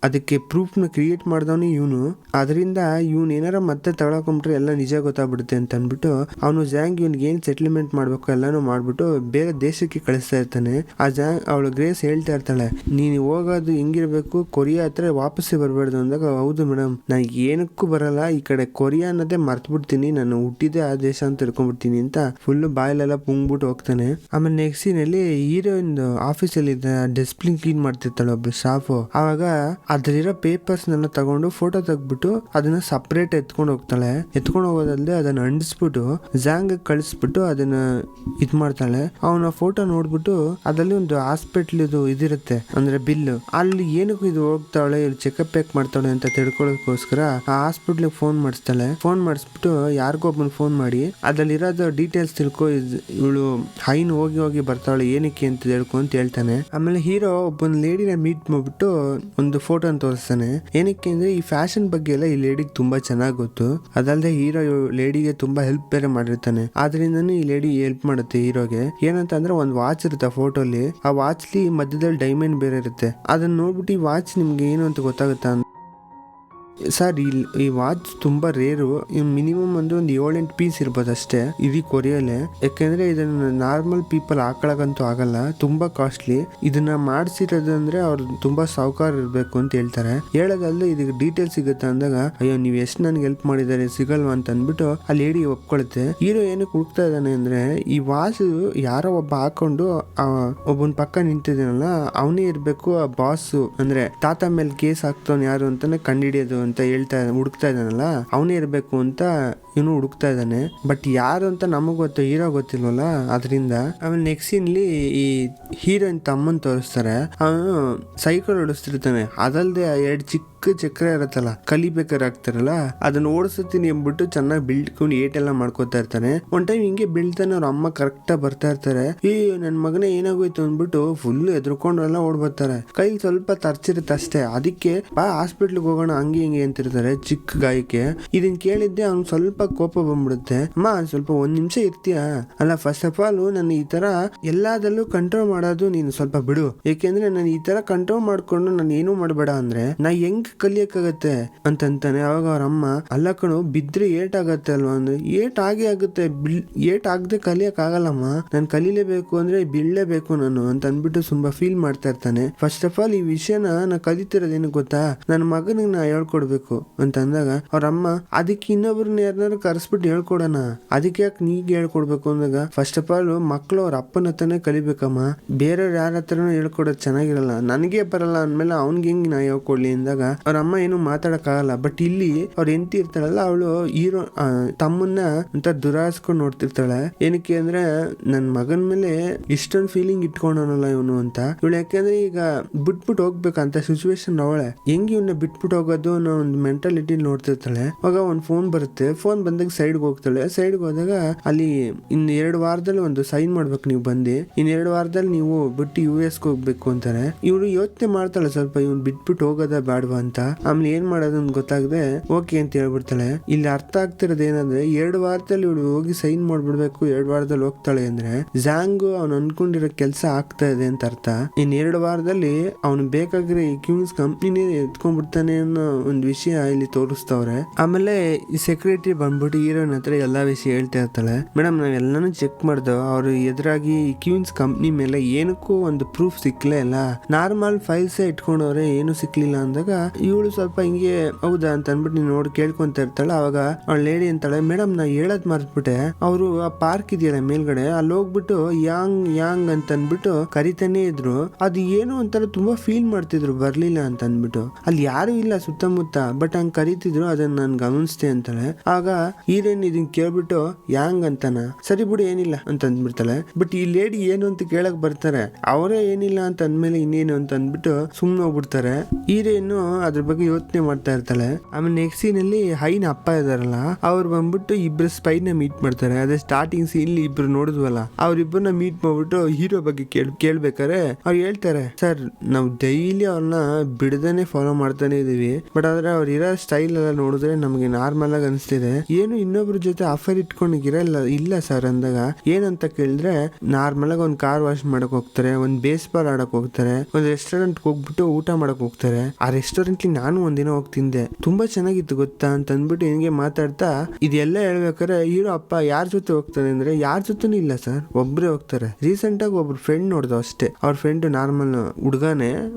S1: ಅದಕ್ಕೆ ಪ್ರೂಫ್ ನ ಕ್ರಿಯೇಟ್ ಮಾಡ್ದವನು ಇವನು. ಅದರಿಂದ ಇವನ್ ಏನಾರ ಮತ್ತೆ ತಗೊಳಕೊಂಡ್ರೆ ಎಲ್ಲ ನಿಜ ಗೊತ್ತಾಗ್ಬಿಡುತ್ತೆ ಅಂತ ಅನ್ಬಿಟ್ಟು ಅವನು ಜಾಂಗ್ ಇವನ್ಗೆ ಏನ್ ಸೆಟ್ಲ್ಮೆಂಟ್ ಮಾಡ್ಬೇಕು ಎಲ್ಲಾನು ಮಾಡ್ಬಿಟ್ಟು ಬೇರೆ ದೇಶಕ್ಕೆ ಕಳಿಸ್ತಾ ಇರ್ತಾನೆ. ಆ ಜಾಂಗ್ ಅವಳು ಗ್ರೇಸ್ ಹೇಳ್ತಾ ಇರ್ತಾಳೆ, ನೀನು ಹೋಗೋದು ಹೆಂಗಿರ್ಬೇಕು, ಕೊರಿಯಾ ಹತ್ರ ವಾಪಸ್ಸೇ ಬರ್ಬಾರ್ದು ಅಂದಾಗ, ಹೌದು ಮೇಡಮ್ ನಾನು ಏನಕ್ಕೂ ಬರಲ್ಲ, ಈ ಕಡೆ ಕೊರಿಯಾ ಅನ್ನೋದೇ ಮರ್ತ್ ಬಿಡ್ತೀನಿ, ನಾನು ಹುಟ್ಟಿದ್ದೆ ಆ ದೇಶ ಅಂತ ತಿಳ್ಕೊಂಡ್ಬಿಡ್ತೀನಿ ಅಂತ ಫುಲ್ ಬಾಯಲೆಲ್ಲ ಪುಂಗ್ಬಿಟ್ಟು ಹೋಗ್ತಾನೆ. ಆಮೇಲೆ ನೆಕ್ಸ್ಟ್ ಸೀನ್ ಅಲ್ಲಿ ಹೀರೋಯಿನ್ ಆಫೀಸ್ ಅಲ್ಲಿ ಡಿಸ್ಪ್ಲಿನ್ ಕ್ಲೀನ್ ಮಾಡ್ತಿರ್ತಾಳೆ ಒಬ್ಬ ಸ್ಟಾಫ್. ಆವಾಗ ಅದ್ರಲ್ಲಿರೋ ಪೇಪರ್ಸ್ ನೆಲ್ಲ ತಗೊಂಡು ಫೋಟೋ ತೆಗ್ಬಿಟ್ಟು ಅದನ್ನ ಸಪರೇಟ್ ಎತ್ಕೊಂಡು ಹೋಗ್ತಾಳೆ. ಎತ್ಕೊಂಡು ಹೋಗೋದಲ್ಲದೆ ಅದನ್ನ ಅಂಡಿಸ್ಬಿಟ್ಟು ಜಾಂಗ್ ಕಳಿಸ್ಬಿಟ್ಟು ಅದನ್ನ ಇದ್ ಮಾಡ್ತಾಳೆ. ಅವನ ಫೋಟೋ ನೋಡ್ಬಿಟ್ಟು ಅದ್ರಲ್ಲಿ ಒಂದು ಹಾಸ್ಪಿಟ್ಲ್ ಇದಿರುತ್ತೆ ಅಂದ್ರೆ ಬಿಲ್, ಅಲ್ಲಿ ಏನಕ್ಕೂ ಇದು ಹೋಗ್ತಾಳೆ, ಇಲ್ಲಿ ಚೆಕಪ್ ಯಾಕೆ ಮಾಡ್ತಾಳೆ ಅಂತ ತಿಳ್ಕೊಳ್ಳೋದಕ್ಕೋಸ್ಕರ ಆ ಹಾಸ್ಪಿಟ್ಲ್ ಫೋನ್ ಮಾಡಿಸ್ತಾಳೆ. ಫೋನ್ ಮಾಡಿಸ್ಬಿಟ್ಟು ಯಾರಿಗೊಬ್ಬನ್ ಫೋನ್ ಮಾಡಿ ಅದ್ರಲ್ಲಿ ಇರೋದು ಡೀಟೇಲ್ಸ್ ತಿಳ್ಕೊ, ಇವಳು ಹೈನ್ ಹೋಗಿ ಬರ್ತಾಳೆ ಏನಕ್ಕೆ ಅಂತ ತಿಳ್ಕೊ ಅಂತ ಹೇಳ್ತಾನೆ. ಆಮೇಲೆ ಹೀರೋ ಒಬ್ಬನ್ ಲೇಡಿನ ಮೀಟ್ ಮಾಡ್ಬಿಟ್ಟು ಒಂದು ಫೋಟೋ ತೋರಿಸ್ತಾನೆ. ಏನಕ್ಕೆ ಅಂದ್ರೆ ಈ ಫ್ಯಾಷನ್ ಬಗ್ಗೆ ಎಲ್ಲ ಈ ಲೇಡಿಗೆ ತುಂಬಾ ಚೆನ್ನಾಗಿ ಗೊತ್ತು. ಅದಲ್ಲದೆ ಹೀರೋ ಲೇಡಿಗೆ ತುಂಬಾ ಹೆಲ್ಪ್ ಬೇರೆ ಮಾಡಿರ್ತಾನೆ. ಆದ್ರಿಂದನೂ ಈ ಲೇಡಿ ಹೆಲ್ಪ್ ಮಾಡುತ್ತೆ ಹೀರೋಗೆ. ಏನಂತ ಅಂದ್ರೆ ಒಂದು ವಾಚ್ ಇರುತ್ತೆ ಫೋಟೋಲಿ, ಆ ವಾಚ್ಲಿ ಮಧ್ಯದಲ್ಲಿ ಡೈಮಂಡ್ ಬೇರೆ ಇರುತ್ತೆ. ಅದನ್ನ ನೋಡ್ಬಿಟ್ಟು ಈ ವಾಚ್ ನಿಮ್ಗೆ ಏನು ಅಂತ ಗೊತ್ತಾಗುತ್ತಾ ಸರ್, ಈ ವಾಚ್ ತುಂಬಾ ರೇರು, ಮಿನಿಮಮ್ ಒಂದು 7-8 ಪೀಸ್ ಇರ್ಬೋದು ಅಷ್ಟೇ ಇದೀ ಕೊರಿಯಲ್ಲೇ. ಯಾಕೆಂದ್ರೆ ಇದನ್ನ ನಾರ್ಮಲ್ ಪೀಪಲ್ ಹಾಕೊಳಕಂತೂ ಆಗಲ್ಲ, ತುಂಬಾ ಕಾಸ್ಟ್ಲಿ. ಇದನ್ನ ಮಾಡಿಸಿರೋದು ಅಂದ್ರೆ ಅವ್ರು ತುಂಬಾ ಸಾಹುಕಾರ ಇರ್ಬೇಕು ಅಂತ ಹೇಳ್ತಾರೆ. ಹೇಳೋದಲ್ಲದೆ ಇದಕ್ಕೆ ಡೀಟೇಲ್ಸ್ ಸಿಗುತ್ತೆ ಅಂದಾಗ, ಅಯ್ಯೋ ನೀವ್ ಎಷ್ಟು ನನ್ಗೆ ಹೆಲ್ಪ್ ಮಾಡಿದ್ದಾರೆ ಸಿಗಲ್ವಾ ಅಂತ ಅಂದ್ಬಿಟ್ಟು ಆ ಲೇಡಿ ಒಪ್ಕೊಳುತ್ತೆ. ಹೀರೋ ಏನಕ್ಕೆ ಹುಡುಕ್ತಾ ಇದ್ದಾನೆ ಅಂದ್ರೆ ಈ ವಾಚ್ ಯಾರೋ ಒಬ್ಬ ಹಾಕೊಂಡು ಒಬ್ಬನ ಪಕ್ಕ ನಿಂತಿದ್ದಾನಲ್ಲ ಅವನೇ ಇರ್ಬೇಕು ಆ ಬಾಸ್, ಅಂದ್ರೆ ತಾತ ಮೇಲೆ ಕೇಸ್ ಹಾಕ್ತವನ್ ಯಾರು ಅಂತಾನೆ ಕಂಡಿಡಿಯೋದು ಅಂತ ಹುಡುಕ್ತಾ ಇದ್ದಾನಲ್ಲ ಅವನೇ ಇರ್ಬೇಕು ಅಂತ ಇವನು ಹುಡುಕ್ತಾ ಇದ್ದಾನೆ. ಬಟ್ ಯಾರು ಅಂತ ನಮಗ್ ಗೊತ್ತು, ಹೀರೋ ಗೊತ್ತಿಲ್ವಲ್ಲ ಅದರಿಂದ. ಆಮೇಲೆ ನೆಕ್ಸ್ಟ್ ಸೀನ್ಲಿ ಈ ಹೀರೋಯಿನ್ ತಮ್ಮನ್ ತೋರಿಸ್ತಾರೆ. ಅವನು ಸೈಕಲ್ ಓಡಿಸ್ತಿರ್ತಾನೆ. ಅದಲ್ದೆ 2 ಚಿಕ್ಕ ಚಕ್ರ ಇರತ್ತಲ್ಲ ಕಲಿಬೇಕಾಗ್ತಾರಲ್ಲ ಅದನ್ನ ಓಡಿಸ್ತೀನಿ ಎಂಬಿಟ್ಟು ಚೆನ್ನಾಗಿ ಬಿಲ್ಡ್ಕೊಂಡು ಏಟೆಲ್ಲ ಮಾಡ್ಕೋತಾ ಇರ್ತಾನೆ. ಒಂದ್ ಟೈಮ್ ಹಿಂಗೆ ಬೀಳ್ತಾನೆ, ಅವ್ರ ಅಮ್ಮ ಕರೆಕ್ಟ್ ಬರ್ತಾ ಇರ್ತಾರೆ. ನನ್ ಮಗನೇ ಏನಾಗೋಯ್ತು ಅಂದ್ಬಿಟ್ಟು ಫುಲ್ ಎದ್ರಕೊಂಡು ಎಲ್ಲ ಓಡ್ ಬರ್ತಾರೆ. ಕೈಲಿ ಸ್ವಲ್ಪ ತರ್ಚಿರುತ್ತೆ ಅಷ್ಟೇ. ಅದಕ್ಕೆ ಬಾ ಹಾಸ್ಪಿಟ್ಲಿಗೆ ಹೋಗೋಣ ಹಂಗೆ ಹಿಂಗೆ ಅಂತಿರ್ತಾರೆ ಚಿಕ್ಕ ಗಾಯಕ್ಕೆ. ಇದನ್ ಕೇಳಿದ್ದೆ ಅವ್ನು ಸ್ವಲ್ಪ ಕೋಪ ಬಂದ್ಬಿಡುತ್ತೆ. ಅಮ್ಮ ಸ್ವಲ್ಪ 1 ನಿಮಿಷ ಇರ್ತೀಯ, ಅಲ್ಲ ಫಸ್ಟ್ ಆಫ್ ಆಲ್ ನಾನು ಈ ತರ ಎಲ್ಲದಲ್ಲೂ ಕಂಟ್ರೋಲ್ ಮಾಡೋದು ನೀನು ಸ್ವಲ್ಪ ಬಿಡು. ಯಾಕೆಂದ್ರೆ ನಾನು ಈ ತರ ಕಂಟ್ರೋಲ್ ಮಾಡ್ಕೊಂಡು ನಾನು ಏನು ಮಾಡಬೇಡ ಅಂದ್ರೆ ನಾ ಹೆಂಗ್ ಕಲಿಯಕ್ಕಾಗತ್ತೆ ಅಂತಂತಾನೆ. ಅವಾಗ ಅವ್ರ ಅಮ್ಮ, ಅಲ್ಲ ಕಣು ಬಿದ್ರೆ ಏಟ್ ಆಗತ್ತೆ ಅಲ್ವಾ ಅಂದ್ರೆ, ಏಟ್ ಆಗೇ ಆಗುತ್ತೆ, ಏಟ್ ಆಗದೆ ಕಲಿಯಕ್ ಆಗಲ್ಲಮ್ಮ, ನಾನು ಕಲಿಲೇಬೇಕು ಅಂದ್ರೆ ಬೀಳ್ಲೇಬೇಕು ನಾನು ಅಂತ ಅನ್ಬಿಟ್ಟು ತುಂಬಾ ಫೀಲ್ ಮಾಡ್ತಾ ಇರ್ತಾನೆ. ಫಸ್ಟ್ ಆಫ್ ಆಲ್ ಈ ವಿಷಯನ ನಾ ಕಲಿತಿರೋದೇನು ಗೊತ್ತಾ, ನನ್ನ ಮಗನಿಗೆ ನಾ ಹೇಳ್ಕೊಡ್ಬೇಕು ಅಂತ ಅಂದಾಗ ಅವ್ರ ಅಮ್ಮ, ಅದಕ್ಕೆ ಇನ್ನೊಬ್ರನ್ನ ಯಾರನ್ನಾರು ಕರೆಸ್ಬಿಟ್ಟು ಹೇಳ್ಕೊಡೋಣ, ಅದಕ್ಕೆ ಯಾಕೆ ನೀಗ್ ಹೇಳ್ಕೊಡ್ಬೇಕು ಅಂದಾಗ, ಫಸ್ಟ್ ಆಫ್ ಆಲ್ ಮಕ್ಳು ಅವ್ರ ಅಪ್ಪನ ಹತ್ರನೇ ಕಲಿಬೇಕಮ್ಮ, ಬೇರೆಯವ್ರು ಯಾರ ಹತ್ರನೂ ಹೇಳ್ಕೊಡೋದು ಚೆನ್ನಾಗಿರಲ್ಲ, ನನಗೆ ಬರಲ್ಲ ಅಂದ್ಮೇಲೆ ಅವ್ನಿಗೆ ಹೆಂಗ್ ನಾ ಹೇಳ್ಕೊಡ್ಲಿ ಅಂದಾಗ ಅವ್ರ ಅಮ್ಮ ಏನು ಮಾತಾಡಕ್ ಆಗಲ್ಲ. ಬಟ್ ಇಲ್ಲಿ ಅವ್ರ ಹೆಂಡತಿ ಇರ್ತಾಳಲ್ಲ ಅವಳು ಹೀರೋ ತಮ್ಮನ್ನ ಅಂತ ದುರಾಸ್ಕೊಂಡು ನೋಡ್ತಿರ್ತಾಳೆ. ಏನಕ್ಕೆ ಅಂದ್ರೆ ನನ್ ಮಗನ್ ಮೇಲೆ ಇಷ್ಟೊಂದು ಫೀಲಿಂಗ್ ಇಟ್ಕೊಂಡವನಲ್ಲ ಇವನು ಅಂತ. ಇವಳು ಯಾಕೆಂದ್ರೆ ಈಗ ಬಿಟ್ಬಿಟ್ಟು ಹೋಗ್ಬೇಕಂತ ಸಿಚುವೇಶನ್ ಅವಳೆ, ಹೆಂಗ್ ಇವನ್ನ ಬಿಟ್ಬಿಟ್ಟು ಹೋಗೋದು ಅನ್ನೋ ಒಂದು ಮೆಂಟಾಲಿಟಿ ನೋಡ್ತಿರ್ತಾಳೆ. ಅವಾಗ ಒಂದು ಫೋನ್ ಬರುತ್ತೆ. ಫೋನ್ ಬಂದಾಗ ಸೈಡ್ಗೆ ಹೋಗ್ತಾಳೆ. ಸೈಡ್ಗೆ ಹೋದಾಗ ಅಲ್ಲಿ ಇನ್ 2 ವಾರದಲ್ಲಿ ಒಂದು ಸೈನ್ ಮಾಡ್ಬೇಕು ನೀವು ಬಂದು, ಇನ್ 2 ವಾರದಲ್ಲಿ ನೀವು ಬಿಟ್ಟು US ಹೋಗ್ಬೇಕು ಅಂತಾರೆ. ಇವಳು ಯೋಚನೆ ಮಾಡ್ತಾಳೆ ಸ್ವಲ್ಪ, ಇವ್ನು ಬಿಟ್ಬಿಟ್ಟು ಹೋಗೋದ ಬೇಡವಾ ಅಂತ. ಅಂತ. ಆಮೇಲೆ ಏನ್ ಮಾಡೋದು ಅಂತ ಗೊತ್ತಾಗದೆ ಓಕೆ ಅಂತ ಹೇಳ್ಬಿಡ್ತಾಳೆ. ಇಲ್ಲಿ ಅರ್ಥ ಆಗ್ತಿರೋದು ಏನಂದ್ರೆ 2 ವಾರದಲ್ಲಿ ಇವಳು ಹೋಗಿ ಸೈನ್ ಮಾಡ್ಬಿಡ್ಬೇಕು, 2 ವಾರದಲ್ಲಿ ಹೋಗ್ತಾಳೆ ಅಂದ್ರೆ ಜಾಂಗು ಅವ್ನು ಅನ್ಕೊಂಡಿರೋ ಕೆಲಸ ಆಗ್ತಾ ಇದೆ ಅಂತ ಅರ್ಥ. ಇನ್ 2 ವಾರದಲ್ಲಿ ಅವ್ನು ಬೇಕಾಗಿರೋ ಈ ಕ್ಯೂನ್ಸ್ ಕಂಪ್ನಿನೇ ಎತ್ಕೊಂಡ್ಬಿಡ್ತಾನೆ ಅನ್ನೋ ಒಂದು ವಿಷಯ ಇಲ್ಲಿ ತೋರಿಸ್ತವ್ರೆ. ಆಮೇಲೆ ಈ ಸೆಕ್ರೆಟರಿ ಬಂದ್ಬಿಟ್ಟು ಹೀರೋನ್ ಹತ್ರ ಎಲ್ಲಾ ವಿಷಯ ಹೇಳ್ತಾ ಇರ್ತಾಳೆ. ಮೇಡಮ್ ನಾವೆಲ್ಲಾನು ಚೆಕ್ ಮಾಡ್ದೋ, ಅವ್ರು ಎದುರಾಗಿ ಕ್ಯೂನ್ಸ್ ಕಂಪ್ನಿ ಮೇಲೆ ಏನಕ್ಕೂ ಒಂದು ಪ್ರೂಫ್ ಸಿಕ್ಲೇ ಇಲ್ಲ, ನಾರ್ಮಲ್ ಫೈಲ್ಸ್ ಇಟ್ಕೊಂಡವ್ರೆ, ಏನು ಸಿಕ್ಲಿಲ್ಲ ಅಂದಾಗ ಇವಳು ಸ್ವಲ್ಪ ಹಿಂಗೆ ಹೌದಾ ಅಂತ ಅನ್ಬಿಟ್ಟು ನೀನ್ ನೋಡಿ ಕೇಳ್ಕೊಂತ ಇರ್ತಾಳೆ. ಅವಾಗ ಅವಳ ಲೇಡಿ ಅಂತಾಳೆ, ಮೇಡಮ್ ನಾ ಹೇಳದ್ ಮರ್ತ್ಬಿಟ್ಟೆ, ಅವರು ಆ ಪಾರ್ಕ್ ಇದೆಯಲ್ಲ ಮೇಲ್ಗಡೆ ಅಲ್ಲಿ ಹೋಗ್ಬಿಟ್ಟು ಯಾಂಗ್ ಅಂತ ಅನ್ಬಿಟ್ಟು ಕರಿತಾನೆ ಇದ್ರು, ಅದು ಏನು ಅಂತಾರ ತುಂಬಾ ಫೀಲ್ ಮಾಡ್ತಿದ್ರು ಬರ್ಲಿಲ್ಲ ಅಂತ ಅನ್ಬಿಟ್ಟು. ಅಲ್ಲಿ ಯಾರು ಇಲ್ಲ ಸುತ್ತಮುತ್ತ, ಬಟ್ ಹಂಗ್ ಕರಿತಿದ್ರು, ಅದನ್ನ ನಾನು ಗಮನಿಸ್ತೆ ಅಂತಾಳೆ. ಆಗ ಹೀರೋಯಿನ್ ಇದನ್ ಕೇಳ್ಬಿಟ್ಟು ಯಾಂಗ್ ಅಂತಾನ, ಸರಿ ಬಿಡು ಏನಿಲ್ಲ ಅಂತ ಅಂದ್ಬಿಡ್ತಾಳೆ. ಬಟ್ ಈ ಲೇಡಿ ಏನು ಅಂತ ಕೇಳಕ್ ಬರ್ತಾರೆ, ಅವರೇ ಏನಿಲ್ಲ ಅಂತ ಅಂದ್ಮೇಲೆ ಇನ್ನೇನು ಅಂತ ಅಂದ್ಬಿಟ್ಟು ಸುಮ್ನೆ ಹೋಗ್ಬಿಡ್ತಾರೆ. ಹೀರೋಯಿನ್ ಅದ್ರ ಬಗ್ಗೆ ಯೋಚನೆ ಮಾಡ್ತಾ ಇರ್ತಾಳೆ. ಆಮೇಲೆ ನೆಕ್ಸ್ಟ್ ಸೀನ್ ಅಲ್ಲಿ ಹೈನ ಅಪ್ಪ ಇದಾರಲ್ಲ, ಅವ್ರು ಬಂದ್ಬಿಟ್ಟು ಇಬ್ರು ಸ್ಪೈನ ಮೀಟ್ ಮಾಡ್ತಾರೆ. ಅದೇ ಸ್ಟಾರ್ಟಿಂಗ್ ಸೀನ್ ಇಬ್ರು ನೋಡಿದ್ವಲ್ಲ, ಅವ್ರಿಬ್ಬರನ್ನ ಮೀಟ್ ಮಾಡ್ಬಿಟ್ಟು ಹೀರೋ ಬಗ್ಗೆ ಕೇಳ್ಬೇಕಾರೆ ಅವ್ರು ಹೇಳ್ತಾರೆ, ಸರ್ ನಾವು ಡೈಲಿ ಅವ್ರನ್ನ ಬಿಡದೇನೆ ಫಾಲೋ ಮಾಡ್ತಾನೆ ಇದೀವಿ, ಬಟ್ ಆದ್ರೆ ಅವ್ರ ಇರೋ ಸ್ಟೈಲ್ ಎಲ್ಲ ನೋಡಿದ್ರೆ ನಮ್ಗೆ ನಾರ್ಮಲ್ ಆಗಿ ಅನಿಸ್ತಿದೆ, ಏನು ಇನ್ನೊಬ್ರ ಜೊತೆ ಅಫೇರ್ ಇಟ್ಕೊಂಡಿಗಿರಲ್ಲ ಇಲ್ಲ ಸರ್ ಅಂದಾಗ ಏನಂತ ಕೇಳಿದ್ರೆ, ನಾರ್ಮಲ್ ಆಗಿ ಒಂದ್ ಕಾರ್ ವಾಶ್ ಮಾಡಕ್ ಹೋಗ್ತಾರೆ, ಒಂದ್ ಬೇಸ್ಬಾಲ್ ಆಡಕ್ ಹೋಗ್ತಾರೆ, ಒಂದ್ ರೆಸ್ಟೋರೆಂಟ್ ಹೋಗ್ಬಿಟ್ಟು ಊಟ ಮಾಡಕ್ ಹೋಗ್ತಾರೆ. ಆ ರೆಸ್ಟೋರೆಂಟ್ ನಾನು ಒಂದಿನ ಹೋಗಿ ತಿಂದೆ, ತುಂಬಾ ಚೆನ್ನಾಗಿತ್ತು ಗೊತ್ತಾ ಅಂತ ಅಂದ್ಬಿಟ್ಟು ಹಿಂಗೆ ಮಾತಾಡ್ತಾ ಇದೆಲ್ಲ ಹೇಳ್ಬೇಕಾರೆ ಹೀರೋ ಅಪ್ಪ ಯಾರ ಜೊತೆ ಹೋಗ್ತಾರೆ ಅಂದ್ರೆ ಯಾರ ಜೊತೆನೂ ಇಲ್ಲ ಸರ್, ಒಬ್ರೇ ಹೋಗ್ತಾರೆ. ರೀಸೆಂಟ್ ಆಗಿ ಒಬ್ರು ಫ್ರೆಂಡ್ ನೋಡ್ದು ಅಷ್ಟೇ, ಅವ್ರ ಫ್ರೆಂಡ್ ನಾರ್ಮಲ್ ಹುಡ್ಗಾನೆ,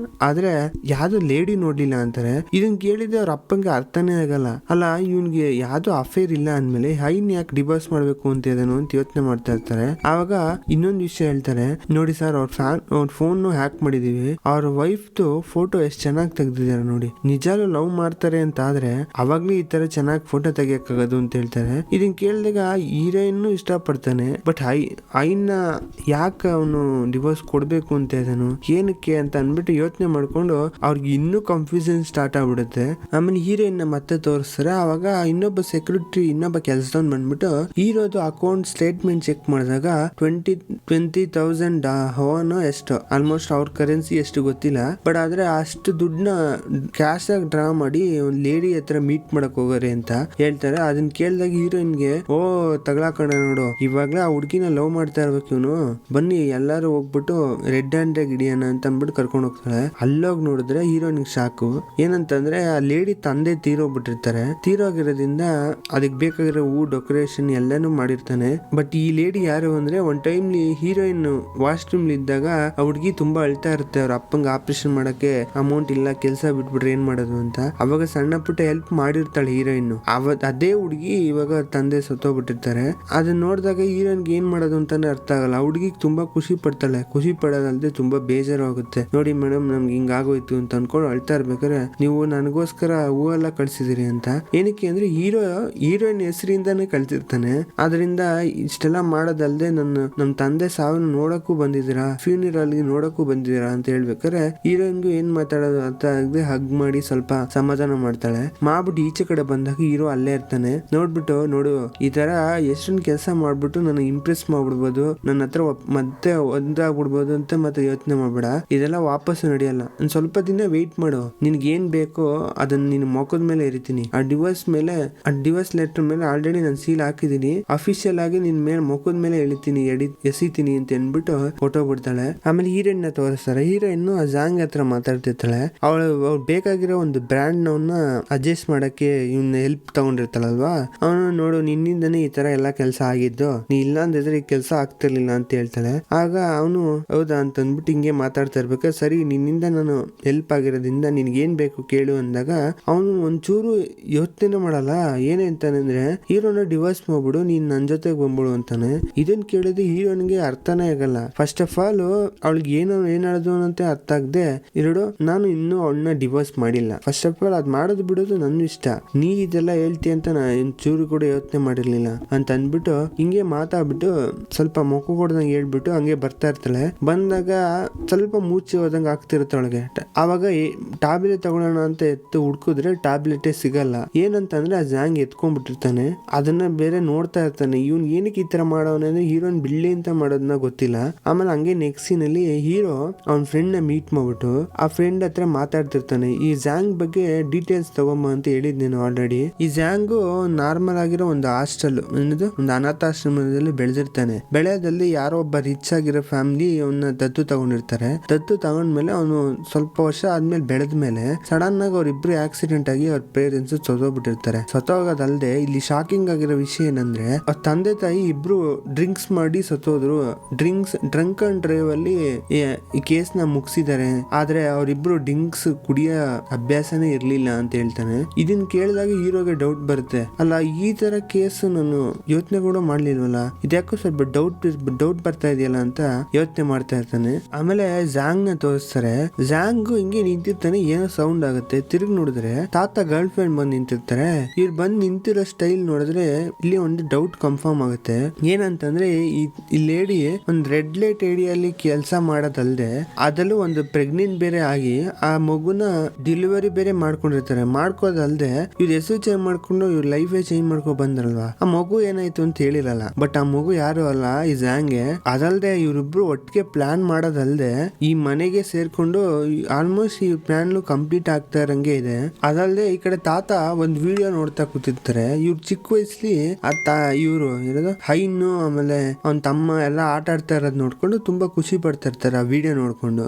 S1: ಆದ್ರೆ ಯಾವ್ದು ಲೇಡಿ ನೋಡ್ಲಿಲ್ಲ ಅಂತಾರೆ. ಇದನ್ ಕೇಳಿದ್ರೆ ಅವ್ರ ಅಪ್ಪಂಗೆ ಅರ್ಥನೇ ಆಗಲ್ಲ. ಅಲ್ಲ ಇವ್ನಿಗೆ ಯಾವ್ದು ಅಫೇರ್ ಇಲ್ಲ ಅಂದ್ಮೇಲೆ ಹೈನ್ ಯಾಕೆ ಡಿವೋರ್ಸ್ ಮಾಡ್ಬೇಕು ಅಂತ ಇದನ್ನು ಅಂತ ಯೋಚನೆ ಮಾಡ್ತಾ ಇರ್ತಾರೆ. ಆವಾಗ ಇನ್ನೊಂದು ವಿಷಯ ಹೇಳ್ತಾರೆ, ನೋಡಿ ಸರ್ ಅವ್ರ ಫೋನ್ ಹ್ಯಾಕ್ ಮಾಡಿದೀವಿ, ಅವ್ರ ವೈಫ್ದು ಫೋಟೋ ಎಷ್ಟು ಚೆನ್ನಾಗಿ ತೆಗ್ದಿದ್ದಾರೆ ನೋಡಿ, ನಿಜಾಲು ಲವ್ ಮಾಡ್ತಾರೆ ಅಂತ ಆದ್ರೆ ಅವಾಗ್ಲೂ ಈ ತರ ಚೆನ್ನಾಗಿ ಫೋಟೋ ತೆಗಿಯಕ್ಕಾಗದು ಅಂತ ಹೇಳ್ತಾರೆ. ಇದನ್ ಕೇಳಿದಾಗ ಹೀರೋಯಿನ್ ಇಷ್ಟಪಡ್ತಾನೆ, ಬಟ್ ಐನ ಯಾಕೆ ಅವನು ಡಿವೋರ್ಸ್ ಕೊಡ್ಬೇಕು ಅಂತ ಇದನು ಏನಕ್ಕೆ ಅಂತ ಅನ್ಬಿಟ್ಟು ಯೋಚನೆ ಮಾಡ್ಕೊಂಡು ಅವ್ರಿಗೆ ಇನ್ನೂ ಕನ್ಫ್ಯೂಷನ್ ಸ್ಟಾರ್ಟ್ ಆಗ್ಬಿಡುತ್ತೆ. ಆಮೇಲೆ ಹೀರೋಯಿನ್ ಮತ್ತೆ ತೋರಿಸ್ತಾರೆ. ಅವಾಗ ಇನ್ನೊಬ್ಬ ಸೆಕ್ಯೂರಿಟಿ ಇನ್ನೊಬ್ಬ ಕೆಲಸದವ್ನು ಬಂದ್ಬಿಟ್ಟು ಹೀರೋದು ಅಕೌಂಟ್ ಸ್ಟೇಟ್ಮೆಂಟ್ ಚೆಕ್ ಮಾಡಿದಾಗ 20,000 ಹವನೋ ಎಷ್ಟು ಆಲ್ಮೋಸ್ಟ್ ಅವ್ರ ಕರೆನ್ಸಿ ಎಷ್ಟು ಗೊತ್ತಿಲ್ಲ, ಬಟ್ ಆದ್ರೆ ಅಷ್ಟು ದುಡ್ಡನ್ನ ಕ್ಯಾಶ್ ಆಗಿ ಡ್ರಾ ಮಾಡಿ ಒಂದ್ ಲೇಡಿ ಹತ್ರ ಮೀಟ್ ಮಾಡಕ್ ಹೋಗೋರೆ ಅಂತ ಹೇಳ್ತಾರೆ. ಅದನ್ನ ಕೇಳಿದಾಗ ಹೀರೋಯಿನ್ಗೆ ಓ ತಗೊಳಕಣ ನೋಡು, ಇವಾಗ್ಲೇ ಆ ಹುಡ್ಗಿನ ಲವ್ ಮಾಡ್ತಾ ಇರ್ಬೇಕು ಇವನು, ಬನ್ನಿ ಎಲ್ಲಾರು ಹೋಗ್ಬಿಟ್ಟು ರೆಡ್ ಹ್ಯಾಂಡ್ ಹಿಡಿಯೋಣ ಅಂತ ಅಂದ್ಬಿಟ್ಟು ಕರ್ಕೊಂಡು ಹೋಗ್ತಾಳೆ. ಅಲ್ಲೋಗಿ ನೋಡಿದ್ರೆ ಹೀರೋಯಿನ್ಗೆ ಶಾಕು. ಏನಂತಂದ್ರೆ ಆ ಲೇಡಿ ತಂದೆ ತೀರೋಗ್ಬಿಟ್ಟಿರ್ತಾರೆ, ತೀರೋಗಿರೋದ್ರಿಂದ ಅದಕ್ಕೆ ಬೇಕಾಗಿರೋ ಡೆಕೋರೇಷನ್ ಎಲ್ಲಾನು ಮಾಡಿರ್ತಾನೆ. ಬಟ್ ಈ ಲೇಡಿ ಯಾರು ಅಂದ್ರೆ ಒಂದ್ ಟೈಮ್ ಹೀರೋಯಿನ್ ವಾಶ್ರೂಮ್ ಇದ್ದಾಗ ಆ ಹುಡ್ಗಿ ತುಂಬಾ ಅಳ್ತಾ ಇರುತ್ತೆ, ಅವ್ರ ಅಪ್ಪಂಗೆ ಆಪರೇಷನ್ ಮಾಡಕ್ಕೆ ಅಮೌಂಟ್ ಇಲ್ಲ, ಕೆಲಸ ಬಿಟ್ಬಿಟ್ರೆ ಏನ್ ಮಾಡೋದು ಅಂತ. ಅವಾಗ ಸಣ್ಣ ಪುಟ್ಟ ಹೆಲ್ಪ್ ಮಾಡಿರ್ತಾಳೆ ಹೀರೋಯಿನ್. ಅದೇ ಹುಡ್ಗಿ ಇವಾಗ ತಂದೆ ಸತ್ತೋಗ್ಬಿಟ್ಟಿರ್ತಾರೆ. ಅದನ್ನ ನೋಡಿದಾಗ ಹೀರೋಯಿನ್ಗೆ ಏನ್ ಮಾಡೋದು ಅಂತಾನೆ ಅರ್ಥ ಆಗಲ್ಲ. ಹುಡ್ಗಿಗೆ ತುಂಬಾ ಖುಷಿ ಪಡ್ತಾಳೆ, ಖುಷಿ ಪಡೋದಲ್ದೆ ತುಂಬಾ ಬೇಜಾರಾಗುತ್ತೆ. ನೋಡಿ ಮೇಡಮ್ ನಮ್ಗೆ ಹಿಂಗ ಆಗೋಯ್ತು ಅಂತ ಅನ್ಕೊಂಡು ಅಳ್ತಾ ಇರ್ಬೇಕಾರೆ ನೀವು ನನಗೋಸ್ಕರ ಹೂವೆಲ್ಲ ಕಳ್ಸಿದಿರಿ ಅಂತ. ಏನಕ್ಕೆ ಅಂದ್ರೆ ಹೀರೋಯಿನ್ ಹೆಸರಿಂದಾನೇ ಕಳ್ಸಿರ್ತಾನೆ. ಅದರಿಂದ ಇಷ್ಟೆಲ್ಲ ಮಾಡೋದಲ್ದೆ ನಮ್ ತಂದೆ ಸಾವಿನ ನೋಡಕ್ಕೂ ಬಂದಿದ್ದೀರಾ, ಫ್ಯೂನಿರಲ್ ನೋಡಕ್ಕೂ ಬಂದಿದ್ದೀರಾ ಅಂತ ಹೇಳ್ಬೇಕಾರೆ ಹೀರೋಯಿನ್ಗೂ ಏನ್ ಮಾತಾಡೋದು ಅರ್ಥ ಆಗದೆ ಹಗ್ ಮಾಡಿ ಸ್ವಲ್ಪ ಸಮಾಧಾನ ಮಾಡ್ತಾಳೆ. ಮಾಡ್ಬಿಟ್ಟು ಈಚೆ ಕಡೆ ಬಂದಾಗ ಹೀರೋ ಅಲ್ಲೇ ಇರ್ತಾನೆ. ನೋಡ್ಬಿಟ್ಟು ನೋಡು ಈ ತರ ಎಷ್ಟೊಂದು ಕೆಲಸ ಮಾಡ್ಬಿಟ್ಟು ನನ್ನ ಇಂಪ್ರೆಸ್ ಮಾಡ್ಬಿಡ್ಬೋದು, ನನ್ನ ಹತ್ರ ಮತ್ತೆ ಒಂದಾಗ್ಬಿಡ್ಬೋದು ಅಂತ ಮತ್ತೆ ಯೋಚನೆ ಮಾಡ್ಬೇಡ, ಇದೆಲ್ಲ ವಾಪಸ್ ನಡೆಯಲ್ಲ. ಒಂದ್ ಸ್ವಲ್ಪ ದಿನ ವೆಯ್ಟ್ ಮಾಡು, ನಿನ್ಗೆ ಏನ್ ಬೇಕೋ ಅದನ್ನ ನಿನ್ ಮೊಕದ ಮೇಲೆ ಇರಿತೀನಿ. ಆ ಡಿವೋರ್ಸ್ ಲೆಟರ್ ಮೇಲೆ ಆಲ್ರೆಡಿ ನಾನು ಸೀಲ್ ಹಾಕಿದೀನಿ, ಅಫಿಷಿಯಲ್ ಆಗಿ ನಿನ್ ಮೇಲೆ ಮೊಕದ ಮೇಲೆ ಎಸಿತೀನಿ ಅಂತ ಅನ್ಬಿಟ್ಟು ಹೊಟ್ಟೋಗ್ಬಿಡ್ತಾಳೆ. ಆಮೇಲೆ ಹೀರೋಯಿನ್ ತೋರಿಸ್ತಾರೆ. ಹೀರೋಯಿನ್ ಆ ಜಾಂಗ್ ಹತ್ರ ಮಾತಾಡ್ತಿರ್ತಾಳೆ. ಅವಳು ಬೇಕಾಗಿರೋ ಒಂದು ಬ್ರ್ಯಾಂಡ್ ನವನ್ನ ಅಡ್ಜಸ್ಟ್ ಮಾಡಕ್ಕೆ ಇವ್ನ ಹೆಲ್ಪ್ ತಗೊಂಡಿರ್ತಾಳಲ್ವಾ, ಅವನು ನೋಡು ನಿನ್ನಿಂದನೇ ಈ ತರ ಎಲ್ಲಾ ಕೆಲಸ ಆಗಿದ್ದು, ನೀ ಇಲ್ಲ ಅಂದಿದ್ರೆ ಈ ಕೆಲಸ ಆಗ್ತಿರ್ಲಿಲ್ಲ ಅಂತ ಹೇಳ್ತಾಳೆ. ಆಗ ಅವನು ಹೌದಾ ಅಂತ ಅಂದ್ಬಿಟ್ಟು ಹಿಂಗೆ ಮಾತಾಡ್ತಾ ಇರ್ಬೇಕು. ಸರಿ ನಿನ್ನಿಂದ ನಾನು ಹೆಲ್ಪ್ ಆಗಿರೋದ್ರಿಂದ ನಿನ್ಗೆ ಏನ್ ಬೇಕು ಕೇಳು ಅಂದಾಗ ಅವನು ಒಂಚೂರು ಯೋಚನೆ ಮಾಡಲ್ಲ. ಏನಂತಾನಂದ್ರೆ ಹೀರೋನ ಡಿವೋರ್ಸ್ ಮಾಡ್ಬಿಡು, ನೀನ್ ನನ್ ಜೊತೆಗೆ ಬಂದ್ಬಿಡು ಅಂತಾನೆ. ಇದನ್ ಕೇಳಿದ್ರೆ ಹೀರೋನ್ಗೆ ಅರ್ಥನೇ ಆಗಲ್ಲ. ಫಸ್ಟ್ ಆಫ್ ಆಲ್ ಅವಳಿಗೆ ಏನಾದ್ರು ಅಂತ ಅರ್ಥ ಆಗದೆ ನಾನು ಇನ್ನೂ ಅವಳನ್ನ ಡಿವೋರ್ಸ್ ಮಾಡಿಲ್ಲ, ಫಸ್ಟ್ ಆಫ್ ಆಲ್ ಅದ್ ಮಾಡೋದು ಬಿಡೋದು ನನ್ನ ಇಷ್ಟ, ನೀ ಇದೆಲ್ಲ ಹೇಳ್ತಿ ಅಂತ ನಾ ಚೂರು ಕೂಡ ಯೋಚನೆ ಮಾಡಿರ್ಲಿಲ್ಲ ಅಂತ ಅಂದ್ಬಿಟ್ಟು ಹಿಂಗೆ ಮಾತಾಡ್ಬಿಟ್ಟು ಸ್ವಲ್ಪ ಮೊಕ್ಕ ಕೊಡ್ದಂಗೆ ಹೇಳ್ಬಿಟ್ಟು ಹಂಗೆ ಬರ್ತಾ ಇರ್ತಾಳೆ. ಬಂದಾಗ ಸ್ವಲ್ಪ ಮೂಚೆ ಹೋದಂಗೆ ಆಗ್ತಿರುತ್ತೆ ಅವಳಿಗೆ. ಅವಾಗ ಟ್ಯಾಬ್ಲೆಟ್ ತಗೊಳ್ಳೋಣ ಅಂತ ಎತ್ತು ಹುಡ್ಕಿದ್ರೆ ಟ್ಯಾಬ್ಲೆಟೇ ಸಿಗಲ್ಲ. ಏನಂತಂದ್ರೆ ಆ ಜಾಂಗ್ ಎತ್ಕೊಂಡ್ಬಿಟ್ಟಿರ್ತಾನೆ, ಅದನ್ನ ಬೇರೆ ನೋಡ್ತಾ ಇರ್ತಾನೆ. ಇವ್ನ್ ಏನಕ್ಕೆ ಈ ತರ ಮಾಡೋನೆ ಅಂದ್ರೆ ಹೀರೋನ್ ಬಿಡ್ಲಿ ಅಂತ ಮಾಡೋದನ್ನ ಗೊತ್ತಿಲ್ಲ. ಆಮೇಲೆ ಹಂಗೆ ನೆಕ್ಸ್ಟ್ ಸೀನ್ ಅಲ್ಲಿ ಹೀರೋ ಅವ್ನ ಫ್ರೆಂಡ್ ನ ಮೀಟ್ ಮಾಡ್ಬಿಟ್ಟು ಆ ಫ್ರೆಂಡ್ ಹತ್ರ ಮಾತಾಡ್ತಿರ್ತಾನೆ, ಈ ಝ್ಯಾಂಗ್ ಬಗ್ಗೆ ಡೀಟೇಲ್ಸ್ ತಗೊಂಬ ಅಂತ ಹೇಳಿದ್ ನೀನು ಆಲ್ರೆಡಿ. ಈ ಝ್ಯಾಂಗು ನಾರ್ಮಲ್ ಆಗಿರೋ ಒಂದು ಹಾಸ್ಟೆಲ್ ಒಂದು ಅನಾಥಾಶ್ರಮದಲ್ಲಿ ಬೆಳೆದಿರ್ತಾನೆ. ಬೆಳೆಯೋದಲ್ಲಿ ಯಾರೋ ಒಬ್ಬ ರಿಚ್ ಆಗಿರೋ ಫ್ಯಾಮಿಲಿ ಅವನ್ನ ದತ್ತು ತಗೊಂಡಿರ್ತಾರೆ. ದತ್ತು ತಗೊಂಡ್ಮೇಲೆ ಅವನು ಸ್ವಲ್ಪ ವರ್ಷ ಆದ್ಮೇಲೆ ಬೆಳೆದ್ಮೇಲೆ ಸಡನ್ ಆಗಿ ಅವ್ರಿಬ್ರು ಆಕ್ಸಿಡೆಂಟ್ ಆಗಿ ಅವ್ರ ಪೇರೆಂಟ್ಸ್ ಸತ್ತೋಗ್ಬಿಟ್ಟಿರ್ತಾರೆ. ಸತ್ತೋಗೋದಲ್ದೆ ಇಲ್ಲಿ ಶಾಕಿಂಗ್ ಆಗಿರೋ ವಿಷಯ ಏನಂದ್ರೆ ಅವ್ರ ತಂದೆ ತಾಯಿ ಇಬ್ರು ಡ್ರಿಂಕ್ಸ್ ಮಾಡಿ ಸತ್ತೋದ್ರು. ಡ್ರಂಕ್ ಅಂಡ್ ಡ್ರೈವ್ ಅಲ್ಲಿ ಈ ಕೇಸ್ ನ ಮುಗಿಸಿದ್ದಾರೆ. ಆದ್ರೆ ಅವರಿಬ್ರು ಡ್ರಿಂಕ್ಸ್ ಕುಡಿಯೋ ಅಭ್ಯಾಸನೇ ಇರ್ಲಿಲ್ಲ ಅಂತ ಹೇಳ್ತಾನೆ. ಇದನ್ ಕೇಳಿದಾಗ ಹೀರೋಗೆ ಡೌಟ್ ಬರುತ್ತೆ, ಅಲ್ಲ ಈ ತರ ಕೇಸ್ ನಾನು ಯೋಚನೆ ಕೂಡ ಮಾಡ್ಲಿಲ್ವಲ್ಲ, ಇದ್ಯಾಕೋ ಸ್ವಲ್ಪ ಡೌಟ್ ಬರ್ತಾ ಇದೆಯಲ್ಲ ಅಂತ ಯೋಚನೆ ಮಾಡ್ತಾ ಇರ್ತಾನೆ. ಆಮೇಲೆ ಝ್ಯಾಂಗ್ ನ ತೋರಿಸ್ತಾರೆ. ಝ್ಯಾಂಗ್ ಹಿಂಗೆ ನಿಂತಿರ್ತಾನೆ, ಏನೋ ಸೌಂಡ್ ಆಗುತ್ತೆ. ತಿರುಗಿ ನೋಡಿದ್ರೆ ತಾತ ಗರ್ಲ್ ಫ್ರೆಂಡ್ ಬಂದ್ ನಿಂತಿರ್ತಾರೆ. ಇವ್ರು ಬಂದ್ ನಿಂತಿರೋ ಸ್ಟೈಲ್ ನೋಡಿದ್ರೆ ಇಲ್ಲಿ ಒಂದು ಡೌಟ್ ಕನ್ಫರ್ಮ್ ಆಗುತ್ತೆ. ಏನಂತಂದ್ರೆ ಈ ಲೇಡಿ ಒಂದ್ ರೆಡ್ ಲೈಟ್ ಏರಿಯಲ್ಲಿ ಕೆಲಸ ಮಾಡೋದಲ್ದೆ ಅದಲ್ಲೂ ಒಂದು ಪ್ರೆಗ್ನೆಂಟ್ ಬೇರೆ ಆಗಿ ಆ ಮಗುನ ಡೆಲಿವರಿ ಬೇರೆ ಮಾಡ್ಕೊಂಡಿರ್ತಾರೆ. ಮಾಡ್ಕೋದಲ್ದೆ ಇವ್ರ ಹೆಸರು ಚೇಂಜ್ ಮಾಡ್ಕೊಂಡು ಇವ್ರ ಲೈಫ್ ಚೇಂಜ್ ಮಾಡ್ಕೊ ಬಂದ್ರಲ್ವಾ. ಆ ಮಗು ಏನಾಯ್ತು ಅಂತ ಹೇಳಿರಲ್ಲ. ಬಟ್ ಆ ಮಗು ಯಾರು ಅಲ್ಲ, ಈ ಝ್ಯಾಂಗೆ. ಅದಲ್ದೆ ಇವ್ರಿಬ್ರು ಒಟ್ಟಿಗೆ ಪ್ಲಾನ್ ಮಾಡೋದಲ್ದೆ ಈ ಮನೆಗೆ ಸೇರ್ಕೊಂಡು ಆಲ್ಮೋಸ್ಟ್ ಈ ಪ್ಲಾನ್ ಕಂಪ್ಲೀಟ್ ಆಗ್ತಾ ಇರಂಗೆ ಇದೆ. ಅದಲ್ದೆ ಈ ಕಡೆ ತಾತ ಒಂದ್ ವಿಡಿಯೋ ನೋಡ್ತಾ ಕೂತಿರ್ತಾರೆ. ಇವ್ರು ಚಿಕ್ಕ ವಯಸ್ಸಲ್ಲಿ ಇವ್ರು ಇರೋದು ಹೈನು ಆಮೇಲೆ ಅವನ್ ತಮ್ಮ ಎಲ್ಲ ಆಟ ಆಡ್ತಾ ಇರೋದ್ ನೋಡ್ಕೊಂಡು ತುಂಬಾ ಖುಷಿ ಪಡ್ತಾ ಇರ್ತಾರೆ. ಆ ವಿಡಿಯೋ ನೋಡ್ಕೊಂಡು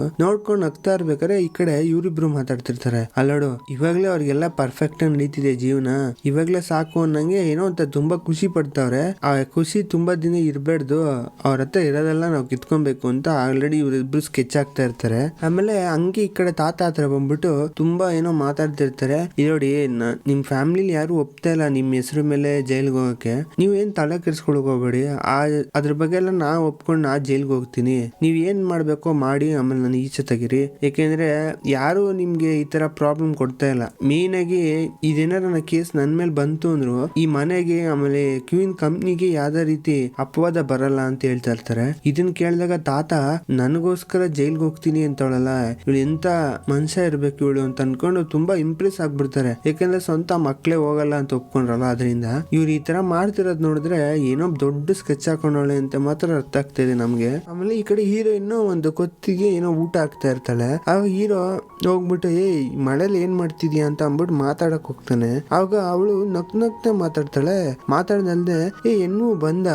S1: ನಗ್ತಾ ಇರ್ಬೇಕಾರೆ ಈ ಕಡೆ ಇವ್ರಿಬ್ರು ಮಾತಾಡ್ತಿರ್ತಾರೆ. ಅಲ್ಲೋಡು ಇವಾಗ್ಲೇ ಅವ್ರಿಗೆಲ್ಲ ಪರ್ಫೆಕ್ಟ್ ಆಗಿ ನಡೀತಿದೆ ಜೀವನ, ಇವಾಗ್ಲೇ ಸಾಕು ಅನ್ನಂಗೆ ಏನೋ ಅಂತ ತುಂಬಾ ಖುಷಿ ಪಡ್ತಾವ್ರೆ. ಆ ಖುಷಿ ತುಂಬಾ ದಿನ ಇರ್ಬೇಡ್ದು, ಅವ್ರ ಹತ್ರ ಇರೋದೆಲ್ಲ ನಾವು ಕಿತ್ಕೊಬೇಕು ಅಂತ ಆಲ್ರೆಡಿ ಇವ್ರಿಬ್ರು ಸ್ಕೆಚ್ ಆಗ್ತಾ ಇರ್ತಾರೆ. ಆಮೇಲೆ ಹಂಗೆ ಈ ಕಡೆ ತಾತ ಹತ್ರ ಬಂದ್ಬಿಟ್ಟು ತುಂಬಾ ಏನೋ ಮಾತಾಡ್ತಿರ್ತಾರೆ. ನೋಡಿ ನಿಮ್ ಫ್ಯಾಮಿಲಿ ಯಾರು ಒಪ್ತಾ ಇಲ್ಲ ನಿಮ್ ಹೆಸರು ಮೇಲೆ ಜೈಲ್ಗೆ ಹೋಗಕ್ಕೆ, ನೀವ್ ಏನ್ ತಲೆ ಕೆಡ್ಸ್ಕೊಳಕ್ ಹೋಗ್ಬೇಡಿ. ಅದ್ರ ಬಗ್ಗೆ ಎಲ್ಲ ನಾ ಒಪ್ಕೊಂಡು ನಾ ಜೈಲ್ಗೆ ಹೋಗ್ತೀನಿ, ನೀವ್ ಏನ್ ಮಾಡ್ಬೇಕೋ ಮಾಡಿ ಆಮೇಲೆ ನಾನು ಈಚೆ ತೆಗಿರಿ. ಯಾಕೆಂದ್ರೆ ಯಾರು ನಿಮ್ಗೆ ಈ ತರ ಪ್ರಾಬ್ಲಮ್ ಕೊಡ್ತಾ ಇಲ್ಲ. ಮೇನ್ ಆಗಿ ಇದೇನಾರ ನನ್ನ ಕೇಸ್ ನನ್ ಮೇಲೆ ಬಂತು ಅಂದ್ರು ಈ ಮನೆಗೆ ಆಮೇಲೆ ಕ್ವೀನ್ ಕಂಪ್ನಿಗೆ ಯಾವ್ದೇ ರೀತಿ ಅಪವಾದ ಬರಲ್ಲ ಅಂತ ಹೇಳ್ತಾ ಇರ್ತಾರೆ. ಇದನ್ ಕೇಳಿದಾಗ ತಾತ ನನಗೋಸ್ಕರ ಜೈಲ್ಗೆ ಹೋಗ್ತೀನಿ ಅಂತವಳಲ್ಲ, ಇವಳು ಎಂತ ಮನುಷ್ಯ ಇರ್ಬೇಕು ಇವಳು ಅಂತ ಅನ್ಕೊಂಡು ತುಂಬಾ ಇಂಪ್ರೆಸ್ ಆಗ್ಬಿಡ್ತಾರೆ. ಯಾಕಂದ್ರೆ ಸ್ವಂತ ಮಕ್ಳೇ ಹೋಗಲ್ಲ ಅಂತ ಒಪ್ಕೊಂಡ್ರಲ್ಲ. ಅದರಿಂದ ಇವ್ರು ಈ ತರ ಮಾಡ್ತಿರೋದ್ ನೋಡಿದ್ರೆ ಏನೋ ದೊಡ್ಡ ಸ್ಕೆಚ್ ಹಾಕೊಂಡವಳೆ ಅಂತ ಮಾತ್ರ ಅರ್ಥ ಆಗ್ತಾ ಇದೆ ನಮ್ಗೆ. ಆಮೇಲೆ ಈ ಕಡೆ ಹೀರೋಯಿನ್ ಒಂದು ಕೊತ್ತಿಗೆ ಏನೋ ಊಟ ಆಗ್ತಾ ಇರ್ತಾಳೆ. ಆಗ ಹೀರೋ ಹೋಗ್ಬಿಟ್ಟು ಮಳೆಲಿ ಏನ್ ಮಾಡ್ತಿದ್ಯಾ ಅಂತ ಅಂದ್ಬಿಟ್ಟು ಮಾತಾಡಕ್ ಹೋಗ್ತಾನೆ. ಆಗ ಅವಳು ನಗ್ತಾ ಮಾತಾಡ್ತಾಳೆ. ಮಾತಾಡ್ದಲ್ದೆ ಹೆಣ್ಣು ಬಂದ,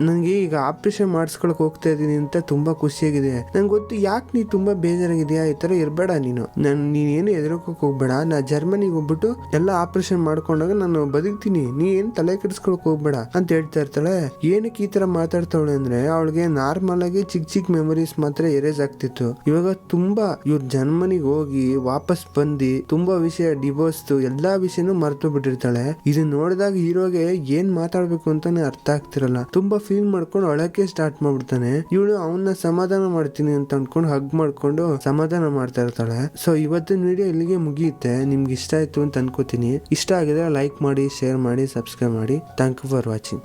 S1: ನನ್ಗೆ ಈಗ ಆಪರೇಷನ್ ಮಾಡಿಸ್ಕೊಳಕ್ ಹೋಗ್ತಾ ಇದೀನಿ ಅಂತ ತುಂಬಾ ಖುಷಿಯಾಗಿದೆ. ನಂಗೆ ಗೊತ್ತು ಯಾಕೆ ನೀ ತುಂಬಾ ಬೇಜಾರಾಗಿದ್ಯಾ, ಈ ತರ ಇರ್ಬೇಡ ನೀನೇನು ಎದುರಕೋಕ್ ಹೋಗ್ಬೇಡ. ನಾ ಜರ್ಮನಿಗೆ ಹೋಗ್ಬಿಟ್ಟು ಎಲ್ಲ ಆಪರೇಷನ್ ಮಾಡ್ಕೊಂಡಾಗ ನಾನು ಬದುಕ್ತೀನಿ, ನೀ ಏನ್ ತಲೆ ಕೆಡಿಸ್ಕೊಳಕ್ ಹೋಗ್ಬೇಡ ಅಂತ ಹೇಳ್ತಾ ಇರ್ತಾಳೆ. ಏನಕ್ಕೆ ಈ ತರ ಮಾತಾಡ್ತಾವಳೆ ಅಂದ್ರೆ ಅವಳಿಗೆ ನಾರ್ಮಲ್ ಆಗಿ ಚಿಕ್ಕ ಮೆಮೊರೀಸ್ ಮಾತ್ರ ಎರೇಸ್ ಆಗ್ತಿತ್ತು. ಇವಾಗ ತುಂಬಾ ಇವ್ರ ಜರ್ಮನಿಗೆ ಹೋಗಿ ವಾಪಸ್ ಬಂದು ತುಂಬಾ ವಿಷಯ ಡಿವೋರ್ಸ್ ಎಲ್ಲಾ ವಿಷಯನೂ ಮರ್ತು ಬಿಟ್ಟಿರ್ತಾಳೆ. ಇದನ್ನ ನೋಡಿದಾಗ ಹೀರೋಗೆ ಏನ್ ಮಾತಾಡ್ಬೇಕು ಅಂತಾನೆ ಅರ್ಥ ಆಗ್ತಿರಲ್ಲ. ತುಂಬಾ ಫೀಲ್ ಮಾಡ್ಕೊಂಡು ಅಳಕ್ಕೆ ಸ್ಟಾರ್ಟ್ ಮಾಡ್ಬಿಡ್ತಾನೆ. ಇವಳು ಅವನ್ನ ಸಮಾಧಾನ ಮಾಡ್ತೀನಿ ಅಂತ ಅನ್ಕೊಂಡು ಹಗ್ ಮಾಡ್ಕೊಂಡು ಸಮಾಧಾನ ಮಾಡ್ತಾ ಇರ್ತಾಳೆ. ಸೊ ಇವತ್ತಿನ ವಿಡಿಯೋ ಇಲ್ಲಿಗೆ ಮುಗಿಯುತ್ತೆ. ನಿಮ್ಗೆ ಇಷ್ಟ ಆಯ್ತು ಅಂತ ಅನ್ಕೋತೀನಿ. ಇಷ್ಟ ಆಗಿದ್ರೆ ಲೈಕ್ ಮಾಡಿ, ಶೇರ್ ಮಾಡಿ, ಸಬ್ಸ್ಕ್ರೈಬ್ ಮಾಡಿ. Thank you for watching.